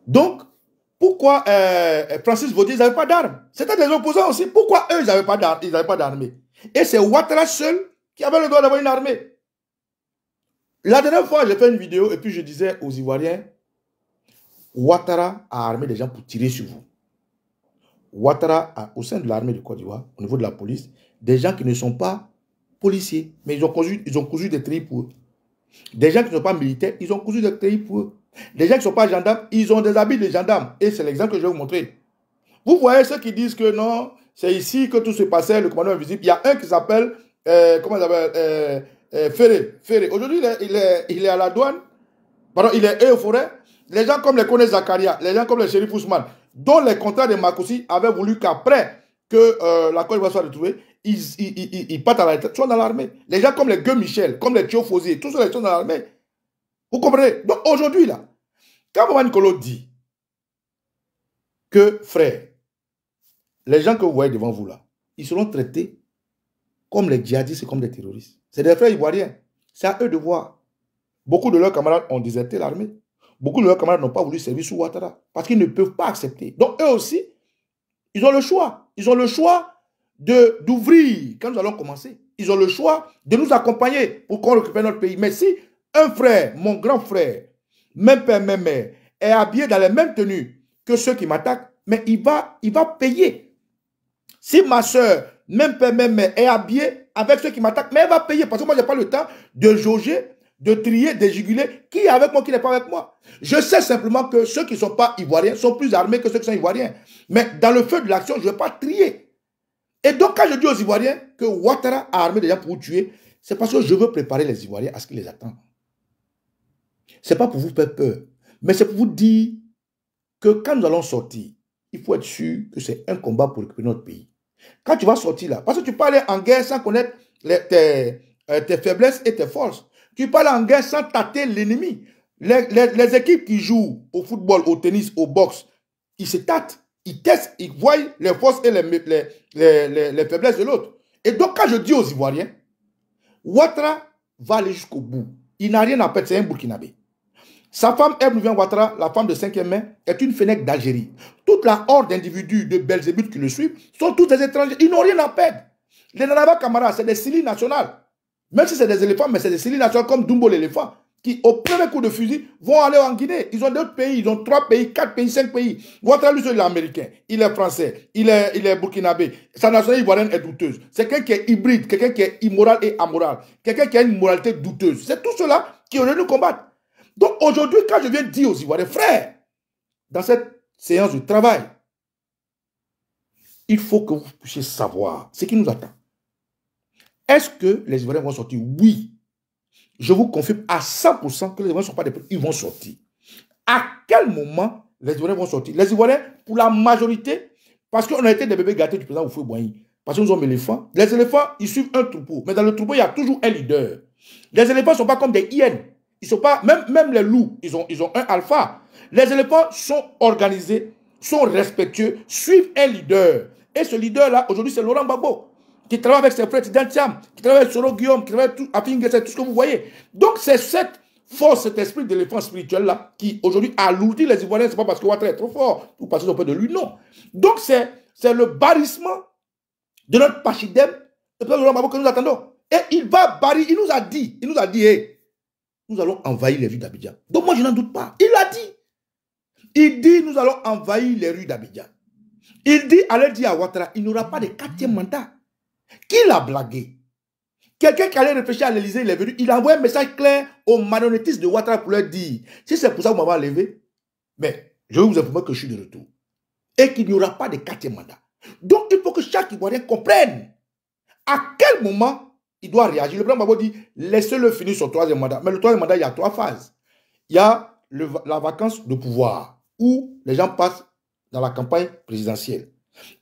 Donc, pourquoi Francis Vaudier, ils n'avaient pas d'armes? C'était des opposants aussi. Pourquoi eux, ils n'avaient pas d'armée? Et c'est Ouattara seul qui avait le droit d'avoir une armée. La dernière fois, j'ai fait une vidéo et puis je disais aux Ivoiriens, Ouattara a armé des gens pour tirer sur vous. Ouattara a, au sein de l'armée de Côte d'Ivoire, au niveau de la police, des gens qui ne sont pas policiers, mais ils ont cousu des treillis pour eux. Des gens qui ne sont pas militaires, ils ont cousu des treillis pour eux. Des gens qui ne sont pas gendarmes, ils ont des habits de gendarmes. Et c'est l'exemple que je vais vous montrer. Vous voyez ceux qui disent que non, c'est ici que tout se passait, le commandant invisible. Il y a un qui s'appelle, comment il s'appelle, Ferré. Aujourd'hui, il est à la douane. Pardon, il est aux forêts. Les gens comme les Kone Zakaria, les gens comme les Chérif Ousmane, dont les contrats de Makoussi avaient voulu qu'après que la Côte d'Ivoire soit retrouvée, ils partent à la retraite, sont dans l'armée. Les gens comme les Gueux Michel, comme les Thio Fosier, tous ceux qui sont dans l'armée. Vous comprenez? Donc aujourd'hui, là, quand Maman Nicolo dit que, frère, les gens que vous voyez devant vous là, ils seront traités comme les djihadistes et comme des terroristes. C'est des frères ivoiriens. C'est à eux de voir. Beaucoup de leurs camarades ont déserté l'armée. Beaucoup de leurs camarades n'ont pas voulu servir sous Ouattara parce qu'ils ne peuvent pas accepter. Donc eux aussi, ils ont le choix. Ils ont le choix d'ouvrir quand nous allons commencer. Ils ont le choix de nous accompagner pour qu'on récupère notre pays. Mais si un frère, mon grand frère, même père, même mère, est habillé dans les mêmes tenues que ceux qui m'attaquent, mais il va payer. Si ma soeur, même père, même mère, est habillée avec ceux qui m'attaquent, mais elle va payer parce que moi, je n'ai pas le temps de jauger, de trier, de juguler qui est avec moi, qui n'est pas avec moi. Je sais simplement que ceux qui ne sont pas ivoiriens sont plus armés que ceux qui sont ivoiriens. Mais dans le feu de l'action, je ne vais pas trier. Et donc, quand je dis aux Ivoiriens que Ouattara a armé des gens pour vous tuer, c'est parce que je veux préparer les Ivoiriens à ce qu'ils les attendent. Ce n'est pas pour vous faire peur, mais c'est pour vous dire que quand nous allons sortir, il faut être sûr que c'est un combat pour récupérer notre pays. Quand tu vas sortir là, parce que tu peux aller en guerre sans connaître tes faiblesses et tes forces. Tu peux aller en guerre sans tâter l'ennemi. Les équipes qui jouent au football, au tennis, au boxe, ils se tâtent, ils testent, ils voient les forces et les faiblesses de l'autre. Et donc quand je dis aux Ivoiriens, Ouattara va aller jusqu'au bout. Il n'a rien à perdre, c'est un Burkinabé. Sa femme, Eblouvian Ouattara, la femme de 5e main, est une fenêtre d'Algérie. Toute la horde d'individus de Belzébuth qui le suivent sont tous des étrangers. Ils n'ont rien à perdre. Les Nanaba Kamara, c'est des Sili nationales. Même si c'est des éléphants, mais c'est des Sili nationales comme Dumbo l'éléphant, qui au premier coup de fusil vont aller en Guinée. Ils ont d'autres pays, ils ont 3 pays, 4 pays, 5 pays. Ouattara, lui, il est américain, il est français, il est burkinabé. Sa nationalité ivoirienne est douteuse. C'est quelqu'un qui est hybride, quelqu'un qui est immoral et amoral, quelqu'un qui a une moralité douteuse. C'est tout cela qui aurait nous combattre. Donc aujourd'hui, quand je viens dire aux Ivoiriens, frères, dans cette séance de travail, il faut que vous puissiez savoir ce qui nous attend. Est-ce que les Ivoiriens vont sortir? Oui. Je vous confirme à 100% que les Ivoiriens ne sont pas des peuples, ils vont sortir. À quel moment les Ivoiriens vont sortir? Les Ivoiriens, pour la majorité, parce qu'on a été des bébés gâtés du président Houphouët-Boigny, parce que nous sommes éléphants. Les éléphants, ils suivent un troupeau, mais dans le troupeau, il y a toujours un leader. Les éléphants ne sont pas comme des hyènes. Ils sont pas, même les loups, ils ont un alpha. Les éléphants sont organisés, sont respectueux, suivent un leader. Et ce leader-là, aujourd'hui, c'est Laurent Gbagbo, qui travaille avec ses frères Tidjantiam, qui travaille avec Soro Guillaume, qui travaille avec tout ce que vous voyez. Donc, c'est cette force, cet esprit d'éléphant spirituel-là, qui aujourd'hui alourdit les Ivoiriens. Ce n'est pas parce que Ouattara est trop fort, ou parce qu'ils ont peur de lui, non. Donc, c'est le barrissement de notre pachidem, le président Laurent Gbagbo que nous attendons. Et il va barrer, il nous a dit, hey, nous allons envahir les rues d'Abidjan. Donc moi, je n'en doute pas. Il l'a dit. Il dit, nous allons envahir les rues d'Abidjan. Il dit, allez dire à Ouattara, il n'aura pas de 4e mandat. Qui l'a blagué? Quelqu'un qui allait réfléchir à l'Élysée, il est venu, il a envoyé un message clair aux marionnettistes de Ouattara pour leur dire, si c'est pour ça que vous m'avez enlevé, mais je vais vous informer que je suis de retour. Et qu'il n'y aura pas de 4e mandat. Donc il faut que chaque Ivoirien comprenne à quel moment il doit réagir. Le président Gbagbo dit, laissez-le finir son 3e mandat. Mais le 3e mandat, il y a 3 phases. Il y a la vacance de pouvoir, où les gens passent dans la campagne présidentielle.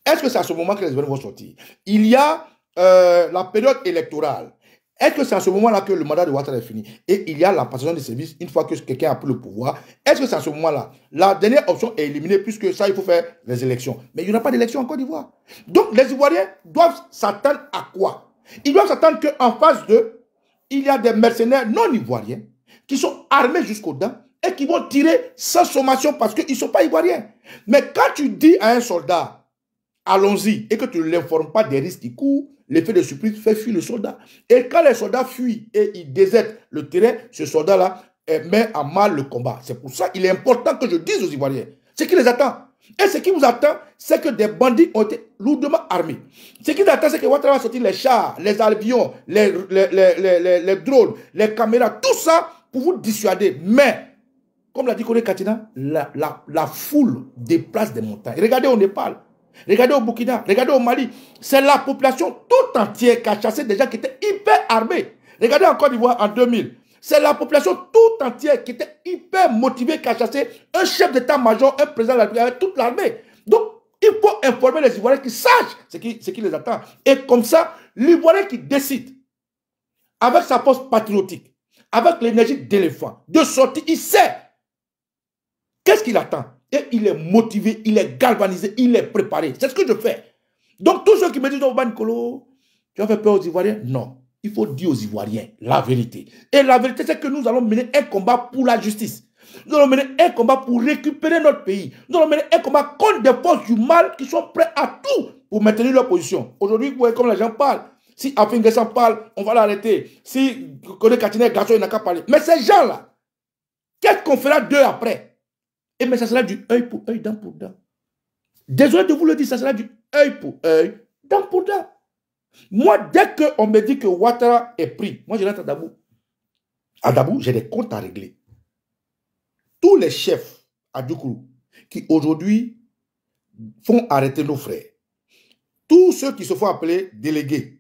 Est-ce que c'est à ce moment que les événements vont sortir? Il y a la période électorale. Est-ce que c'est à ce moment-là que le mandat de Ouattara est fini? Et il y a la passation des services une fois que quelqu'un a pris le pouvoir. Est-ce que c'est à ce moment-là? La dernière option est éliminée puisque ça, il faut faire les élections. Mais il n'y aura pas d'élection en Côte d'Ivoire. Donc, les Ivoiriens doivent s'attendre à quoi? Ils doivent s'attendre qu'en phase 2, il y a des mercenaires non ivoiriens qui sont armés jusqu'aux dents et qui vont tirer sans sommation parce qu'ils ne sont pas ivoiriens. Mais quand tu dis à un soldat, allons-y, et que tu ne l'informes pas des risques qui courent, l'effet de surprise fait fuir le soldat. Et quand les soldats fuient et ils désertent le terrain, ce soldat-là met en mal le combat. C'est pour ça qu'il est important que je dise aux Ivoiriens ce qui les attend. Et ce qui vous attend, c'est que des bandits ont été lourdement armés. Ce qui les attend, c'est que Ouattara va sortir les chars, les avions, les drones, les caméras, tout ça pour vous dissuader. Mais, comme l'a dit Kone Katina, la foule déplace des montagnes. Regardez au Népal. Regardez au Burkina, regardez au Mali. C'est la population tout entière qui a chassé des gens qui étaient hyper armés. Regardez en Côte d'Ivoire en 2000. C'est la population tout entière qui était hyper motivée qui a chassé un chef d'état-major, un président de la République avec toute l'armée. Donc, il faut informer les Ivoiriens qui sachent ce qui les attend. Et comme ça, l'Ivoirien qui décide, avec sa force patriotique, avec l'énergie d'éléphant, de sortir, il sait qu'est-ce qu'il attend. Et il est motivé, il est galvanisé, il est préparé. C'est ce que je fais. Donc, tous ceux qui me disent, oh, Banikolo, tu as fait peur aux Ivoiriens? Non. Il faut dire aux Ivoiriens la vérité. Et la vérité, c'est que nous allons mener un combat pour la justice. Nous allons mener un combat pour récupérer notre pays. Nous allons mener un combat contre des forces du mal qui sont prêts à tout pour maintenir leur position. Aujourd'hui, vous voyez comme les gens parlent. Si Afin Guessan parle, on va l'arrêter. Si Kone Katina est garçon, il n'a qu'à parler. Mais ces gens-là, qu'est-ce qu'on fera d'eux après? Et mais ça sera du œil pour œil, dent pour dent. Désolé de vous le dire, ça sera du œil pour œil, dent pour dent. Moi, dès qu'on me dit que Ouattara est pris, moi je rentre à Dabou. À Dabou, j'ai des comptes à régler. Tous les chefs à Djoukourou qui aujourd'hui font arrêter nos frères, tous ceux qui se font appeler délégués,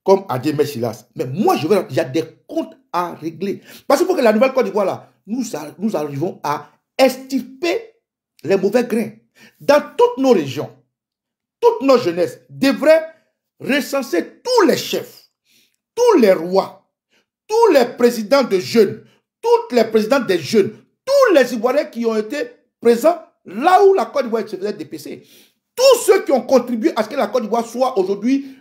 comme Adjemé Silas, mais moi il y a des comptes à régler. Parce qu'il faut que la nouvelle Côte d'Ivoire là, nous arrivons à extirper les mauvais grains. Dans toutes nos régions, toute nos jeunesse devrait recenser tous les chefs, tous les rois, tous les présidents de jeunes, toutes les présidentes des jeunes, tous les Ivoiriens qui ont été présents là où la Côte d'Ivoire se faisait dépêcher. Tous ceux qui ont contribué à ce que la Côte d'Ivoire soit aujourd'hui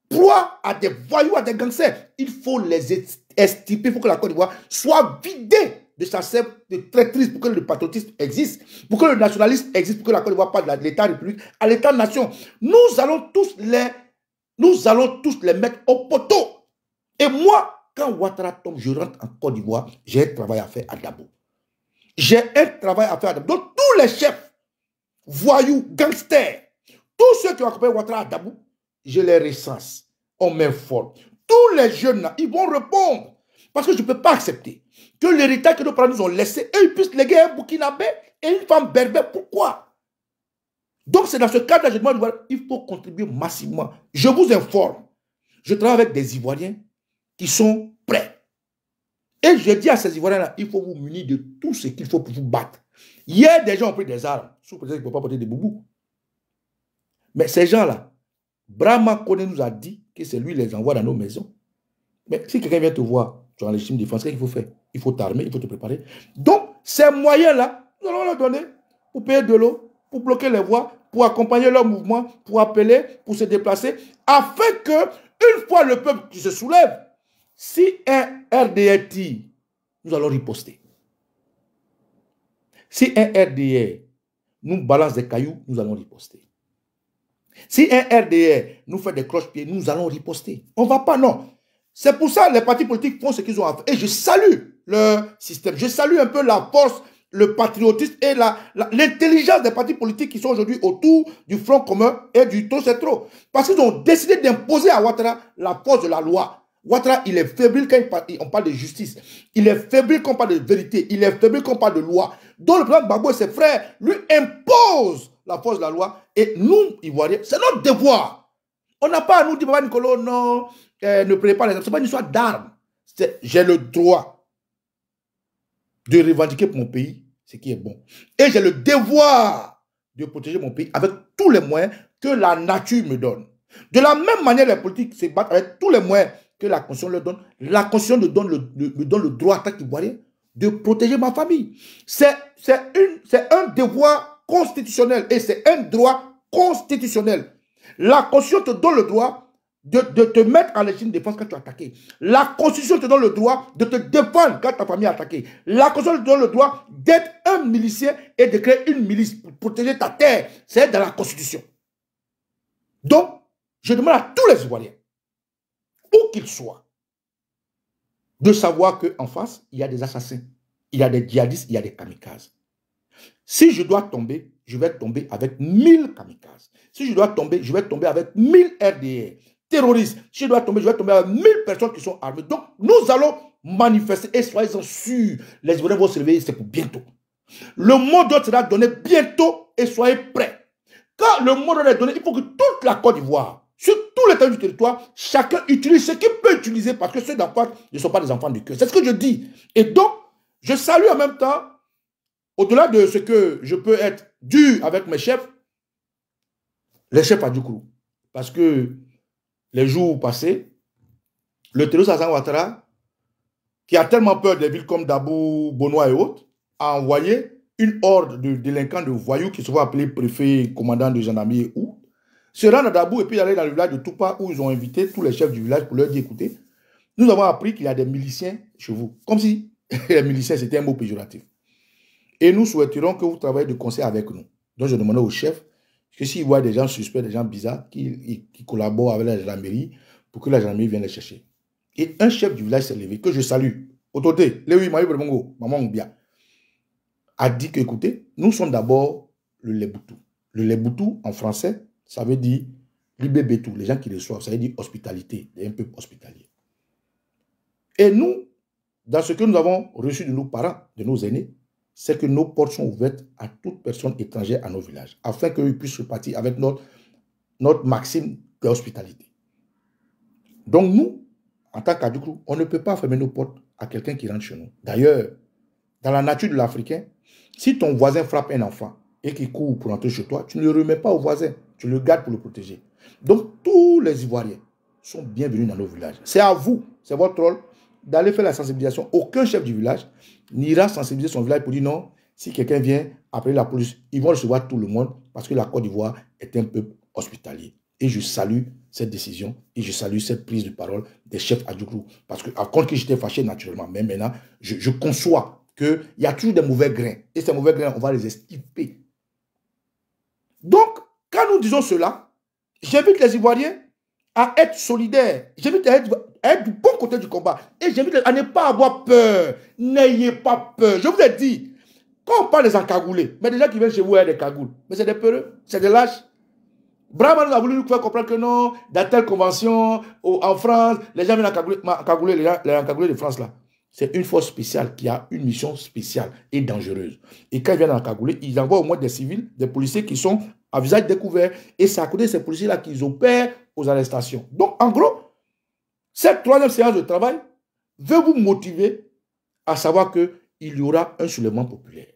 proie à des voyous, à des gangsters. Il faut les extirper, il faut que la Côte d'Ivoire soit vidée de sa sève de traîtrise pour que le patriotisme existe, pour que le nationalisme existe, pour que la Côte d'Ivoire passe de l'État république à l'État-nation. Nous allons tous les mettre au poteau. Et moi, quand Ouattara tombe, je rentre en Côte d'Ivoire, j'ai un travail à faire à Dabo. J'ai un travail à faire à Dabo. Donc tous les chefs, voyous, gangsters, tous ceux qui ont accompagné Ouattara à Dabo, je les recense, on m'informe. Tous les jeunes là, ils vont répondre. Parce que je ne peux pas accepter que l'héritage que nos parents nous ont laissé, et ils puissent léguer un Burkinabé et une femme berbère. Pourquoi? Donc c'est dans ce cadre-là, je demande, il faut contribuer massivement. Je vous informe, je travaille avec des Ivoiriens qui sont prêts. Et je dis à ces Ivoiriens-là, il faut vous munir de tout ce qu'il faut pour vous battre. Hier, des gens ont pris des armes, sous prétexte qu'ils ne peuvent pas porter des boubous. Mais ces gens-là, Brahma Kone nous a dit que c'est lui qui les envoie dans nos maisons. Mais si quelqu'un vient te voir, tu as en légitime défense, qu'est-ce qu'il faut faire? Il faut t'armer, il faut te préparer. Donc, ces moyens-là, nous allons leur donner pour payer de l'eau, pour bloquer les voies, pour accompagner leur mouvement, pour appeler, pour se déplacer, afin que, une fois le peuple qui se soulève, si un RDR tire, nous allons riposter. Si un RDR nous balance des cailloux, nous allons riposter. Si un RDR nous fait des cloche-pieds, nous allons riposter. On ne va pas, non. C'est pour ça que les partis politiques font ce qu'ils ont à faire. Et je salue le système. Je salue un peu la force, le patriotisme et l'intelligence des partis politiques qui sont aujourd'hui autour du Front commun et du trop c'est trop. Parce qu'ils ont décidé d'imposer à Ouattara la force de la loi. Ouattara, il est fébrile quand on parle de justice. Il est fébrile quand on parle de vérité. Il est fébrile quand on parle de loi. Donc le président Gbagbo et ses frères lui imposent la force de la loi. Et nous, Ivoiriens, c'est notre devoir. On n'a pas à nous dire, Papa Nicolas, non, ne prenez pas les armes. Ce n'est pas une histoire d'armes. J'ai le droit de revendiquer pour mon pays ce qui est bon. Et j'ai le devoir de protéger mon pays avec tous les moyens que la nature me donne. De la même manière, les politiques se battent avec tous les moyens que la Constitution leur donne. La Constitution me donne le droit, en tant qu'Ivoirien, de protéger ma famille. C'est un devoir constitutionnel et c'est un droit constitutionnel. La Constitution te donne le droit de te mettre en légitime défense quand tu es attaqué. La Constitution te donne le droit de te défendre quand ta famille est attaquée. La Constitution te donne le droit d'être un milicien et de créer une milice pour protéger ta terre. C'est dans la Constitution. Donc, je demande à tous les Ivoiriens, où qu'ils soient, de savoir qu'en face, il y a des assassins, il y a des djihadistes, il y a des kamikazes. Si je dois tomber, je vais tomber avec 1000 kamikazes. Si je dois tomber, je vais tomber avec 1000 RDR. Terroristes. Si je dois tomber, je vais tomber avec 1000 personnes qui sont armées. Donc, nous allons manifester et soyez-en sûrs, les Ivoiriens vont se réveiller, c'est pour bientôt. Le mot d'ordre sera donné bientôt et soyez prêts. Quand le mot d'ordre est donné, il faut que toute la Côte d'Ivoire, sur tout l'état du territoire, chacun utilise ce qu'il peut utiliser parce que ceux d'en face ne sont pas des enfants du cœur. C'est ce que je dis. Et donc, je salue en même temps, au-delà de ce que je peux être dur avec mes chefs, les chefs à Djoukourou. Parce que les jours passés, le terroriste Alassane Ouattara, qui a tellement peur des villes comme Dabou, Bonois et autres, a envoyé une horde de délinquants, de voyous qui se vont appeler préfet, commandant de gendarmerie ou se rendre à Dabou et puis aller dans le village de Toupa où ils ont invité tous les chefs du village pour leur dire, écoutez, nous avons appris qu'il y a des miliciens chez vous. Comme si les miliciens c'était un mot péjoratif. Et nous souhaiterons que vous travaillez de concert avec nous. Donc je demandais au chef que s'ils voient des gens suspects, des gens bizarres, qui collaborent avec la gendarmerie pour que la gendarmerie vienne les chercher. Et un chef du village s'est levé, que je salue, autorité, Léwi Maï Bremongo, Maman Oubia, a dit que, écoutez, nous sommes d'abord le Leboutou. Le Leboutou, en français, ça veut dire Libébétou, les gens qui reçoivent, ça veut dire hospitalité, un peuple hospitalier. Et nous, dans ce que nous avons reçu de nos parents, de nos aînés, c'est que nos portes sont ouvertes à toute personne étrangère à nos villages, afin qu'ils puissent repartir avec notre maxime de hospitalité. Donc nous, en tant qu'Adjoukourou, on ne peut pas fermer nos portes à quelqu'un qui rentre chez nous. D'ailleurs, dans la nature de l'Africain, si ton voisin frappe un enfant et qu'il court pour entrer chez toi, tu ne le remets pas au voisin, tu le gardes pour le protéger. Donc tous les Ivoiriens sont bienvenus dans nos villages. C'est à vous, c'est votre rôle d'aller faire la sensibilisation. Aucun chef du village n'ira sensibiliser son village pour dire non, si quelqu'un vient appeler la police, ils vont recevoir tout le monde parce que la Côte d'Ivoire est un peuple hospitalier. Et je salue cette décision et je salue cette prise de parole des chefs Adjoukourou. Parce que, contre qui j'étais fâché naturellement, mais maintenant, je conçois qu'il y a toujours des mauvais grains. Et ces mauvais grains, on va les extirper. Donc, quand nous disons cela, j'invite les Ivoiriens à être solidaires. J'invite à être du bon côté du combat. Et j'invite à ne pas avoir peur. N'ayez pas peur. Je vous ai dit, quand on parle des encagoulés, mais des gens qui viennent chez vous avec des cagoules, mais c'est des peureux, c'est des lâches. Brahman nous a voulu nous faire comprendre que non, dans telle convention, en France, les gens viennent encagouler, les encagoulés de France là. C'est une force spéciale qui a une mission spéciale et dangereuse. Et quand ils viennent encagouler, ils envoient au moins des civils, des policiers qui sont à visage découvert. Et c'est à côté de ces policiers-là qu'ils opèrent aux arrestations. Donc, en gros, cette troisième séance de travail veut vous motiver à savoir qu'il y aura un soulèvement populaire.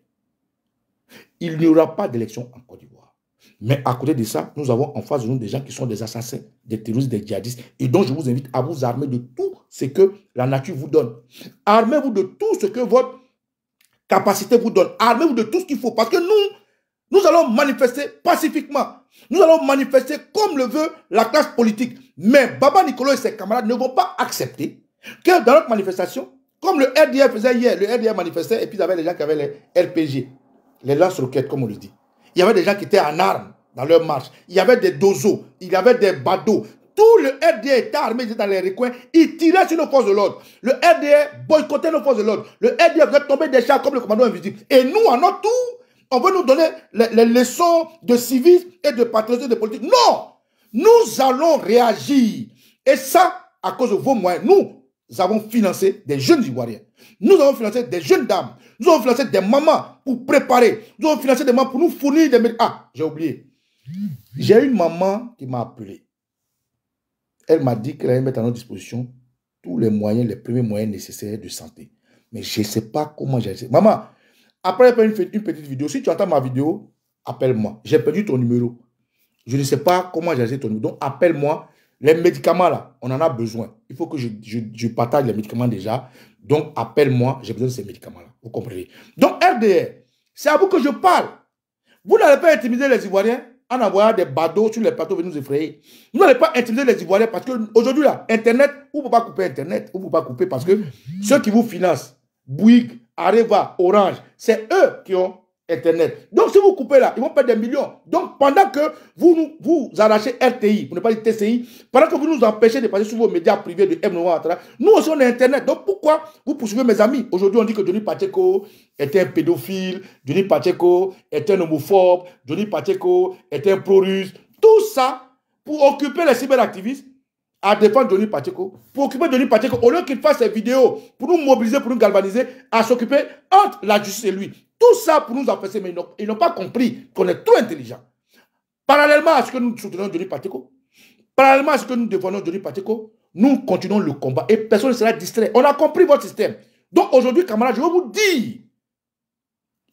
Il n'y aura pas d'élection en Côte d'Ivoire. Mais à côté de ça, nous avons en face de nous des gens qui sont des assassins, des terroristes, des djihadistes. Et donc, je vous invite à vous armer de tout ce que la nature vous donne. Armez-vous de tout ce que votre capacité vous donne. Armez-vous de tout ce qu'il faut. Parce que nous allons manifester pacifiquement. Nous allons manifester comme le veut la classe politique. Mais Baba Nicolas et ses camarades ne vont pas accepter que dans notre manifestation, comme le RDR faisait hier, le RDR manifestait et puis il y avait les gens qui avaient les RPG, les lance-roquettes, comme on le dit. Il y avait des gens qui étaient en armes dans leur marche. Il y avait des dozos, il y avait des badauds. Tout le RDR était armé, ils étaient dans les recoins. Ils tiraient sur nos forces de l'ordre. Le RDR boycottait nos forces de l'ordre. Le RDR faisait tomber des chars comme le commando invisible. Et nous, à notre tour, on veut nous donner les leçons de civisme et de patriotisme et de politique. Non! Nous allons réagir. Et ça, à cause de vos moyens. Nous avons financé des jeunes Ivoiriens. Nous avons financé des jeunes dames. Nous avons financé des mamans pour préparer. Nous avons financé des mamans pour nous fournir des médicaments. Ah, j'ai oublié. J'ai une maman qui m'a appelé. Elle m'a dit qu'elle allait mettre à notre disposition tous les moyens, les premiers moyens nécessaires de santé. Mais je ne sais pas comment j'ai... Maman, après une petite vidéo, si tu entends ma vidéo, appelle-moi. J'ai perdu ton numéro. Je ne sais pas comment j'ai ton numéro. Donc, appelle-moi. Les médicaments, là, on en a besoin. Il faut que je partage les médicaments déjà. Donc, appelle-moi. J'ai besoin de ces médicaments-là. Vous comprenez? Donc, RDR, c'est à vous que je parle. Vous n'allez pas intimider les Ivoiriens en envoyant des badauds sur les plateaux venir nous effrayer. Vous n'allez pas intimider les Ivoiriens parce qu'aujourd'hui, là, Internet, vous ne pouvez pas couper Internet. Vous ne pouvez pas couper parce que ceux qui vous financent, Bouygues, Areva, Orange, c'est eux qui ont Internet. Donc, si vous coupez là, ils vont perdre des millions. Donc, pendant que vous arrachez RTI, pour ne pas dire TCI, pendant que vous nous empêchez de passer sur vos médias privés de M9, nous aussi on a Internet. Donc, pourquoi vous poursuivez mes amis? Aujourd'hui, on dit que Johnny Pacheco était un pédophile, Johnny Pacheco était un homophobe, Johnny Pacheco était un pro-russe. Tout ça pour occuper les cyberactivistes à défendre Johnny Pacheco, pour occuper Johnny Pacheco, au lieu qu'il fasse ses vidéos pour nous mobiliser, pour nous galvaniser, à s'occuper entre la justice et lui. Tout ça pour nous empêcher, mais ils n'ont pas compris qu'on est trop intelligents. Parallèlement à ce que nous soutenons Johnny Pacheco, parallèlement à ce que nous défendons Johnny Pacheco, nous continuons le combat et personne ne sera distrait. On a compris votre système. Donc aujourd'hui, camarades, je vais vous dire,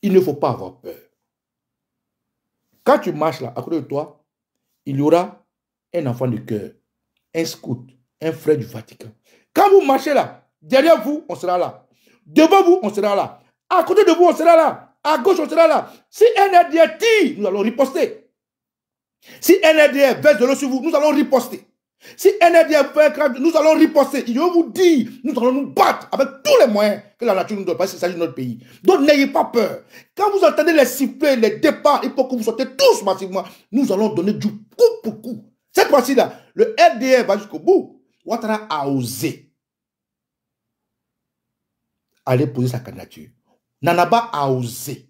il ne faut pas avoir peur. Quand tu marches là, à côté de toi, il y aura un enfant de cœur, un scout, un frère du Vatican. Quand vous marchez là, derrière vous, on sera là. Devant vous, on sera là. À côté de vous, on sera là. À gauche, on sera là. Si un RDR tire, nous allons riposter. Si un RDR verse de l'eau sur vous, nous allons riposter. Si un RDR fait un crabe, nous allons riposter. Je vais vous dire, nous allons nous battre avec tous les moyens que la nature nous donne, parce qu'il s'agit de notre pays. Donc n'ayez pas peur. Quand vous entendez les sifflets, les départs, il faut que vous sortez tous massivement. Nous allons donner du coup pour coup. Cette fois-ci-là, le RDR va jusqu'au bout. Ouattara a osé aller poser sa candidature. Nanaba a osé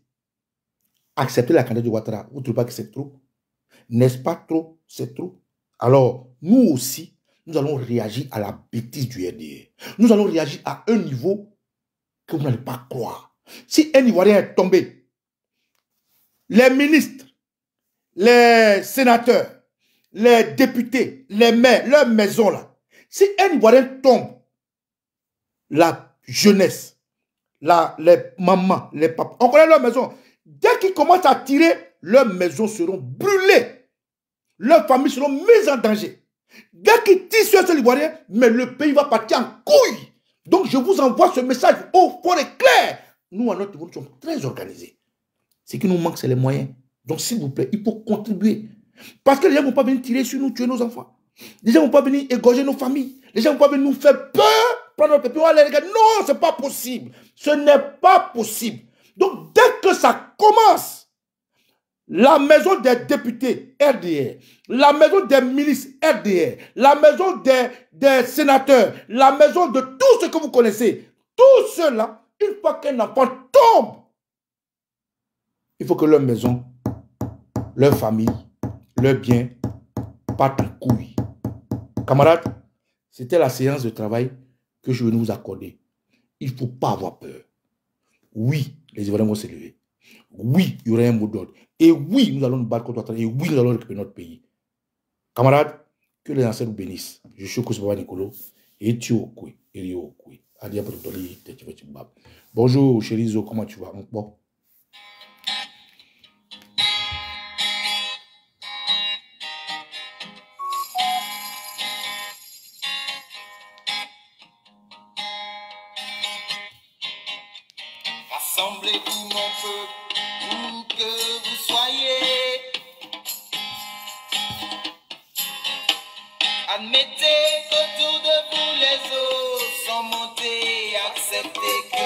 accepter la candidature de Ouattara. Vous ne trouvez pas que c'est trop? N'est-ce pas trop? C'est trop. Alors, nous aussi, nous allons réagir à la bêtise du RDR. Nous allons réagir à un niveau que vous n'allez pas croire. Si un Ivoirien est tombé, les ministres, les sénateurs, les députés, les maires, leurs maisons là, si un Ivoirien tombe, la jeunesse, les mamans, les papas, on connaît leurs maisons. Dès qu'ils commencent à tirer, leurs maisons seront brûlées. Leurs familles seront mises en danger. Dès qu'ils tirent sur ce Ivoirien, mais le pays va partir en couille. Donc je vous envoie ce message au fort et clair. Nous, à notre niveau, nous sommes très organisés. Ce qui nous manque, c'est les moyens. Donc s'il vous plaît, il faut contribuer. Parce que les gens ne vont pas venir tirer sur nous, tuer nos enfants. Les gens ne vont pas venir égorger nos familles. Les gens ne vont pas venir nous faire peur. Prendre notre pays, les gars. Non, ce n'est pas possible. Ce n'est pas possible. Donc, dès que ça commence, la maison des députés RDR, la maison des ministres RDR, la maison des sénateurs, la maison de tous ceux que vous connaissez, tous ceux-là, une fois qu'un enfant tombe, il faut que leur maison, leur famille, leur bien partent en couille. Camarades, c'était la séance de travail que je veux nous accorder. Il ne faut pas avoir peur. Oui, les Ivoiriens vont s'élever. Oui, il y aura un mot d'ordre. Et oui, nous allons nous battre contre Ouattara. Et oui, nous allons récupérer notre pays. Camarades, que les anciens nous bénissent. Je suis Koussouba Nicolo. Et tu es Okwe. Et Rio Okwe. Adia Protoli. Bonjour, Chérizo, comment tu vas? Bon. Rassemblez-vous mon peuple, où que vous soyez. Admettez qu'autour de vous les eaux sont montées, acceptez que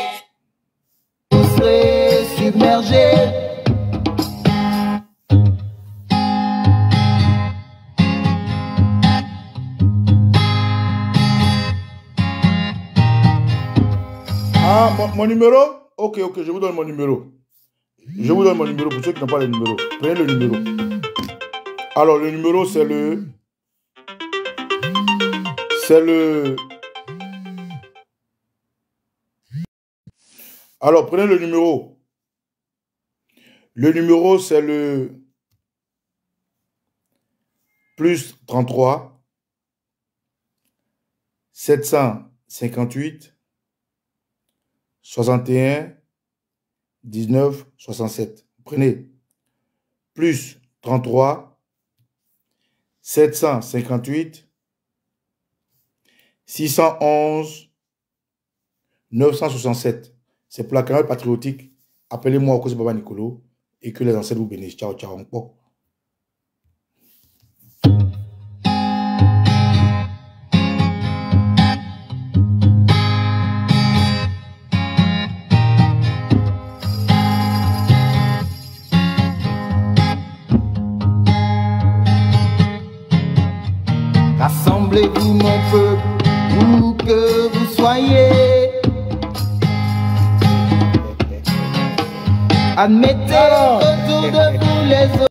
vous serez submergés. Ah, mon numéro? Ok, je vous donne mon numéro. Je vous donne mon numéro pour ceux qui n'ont pas le numéro. Prenez le numéro. Alors, le numéro, c'est le c'est le... Alors, prenez le numéro. Le numéro, c'est le plus 33 758 61 19 67. Prenez plus 33 758 611 967. C'est pour la caméra patriotique. Appelez-moi au cause Baba Nicolo et que les ancêtres vous bénissent. Ciao, ciao. Encore. Rassemblez-vous mon peuple, où que vous soyez. Admettez autour de vous les autres.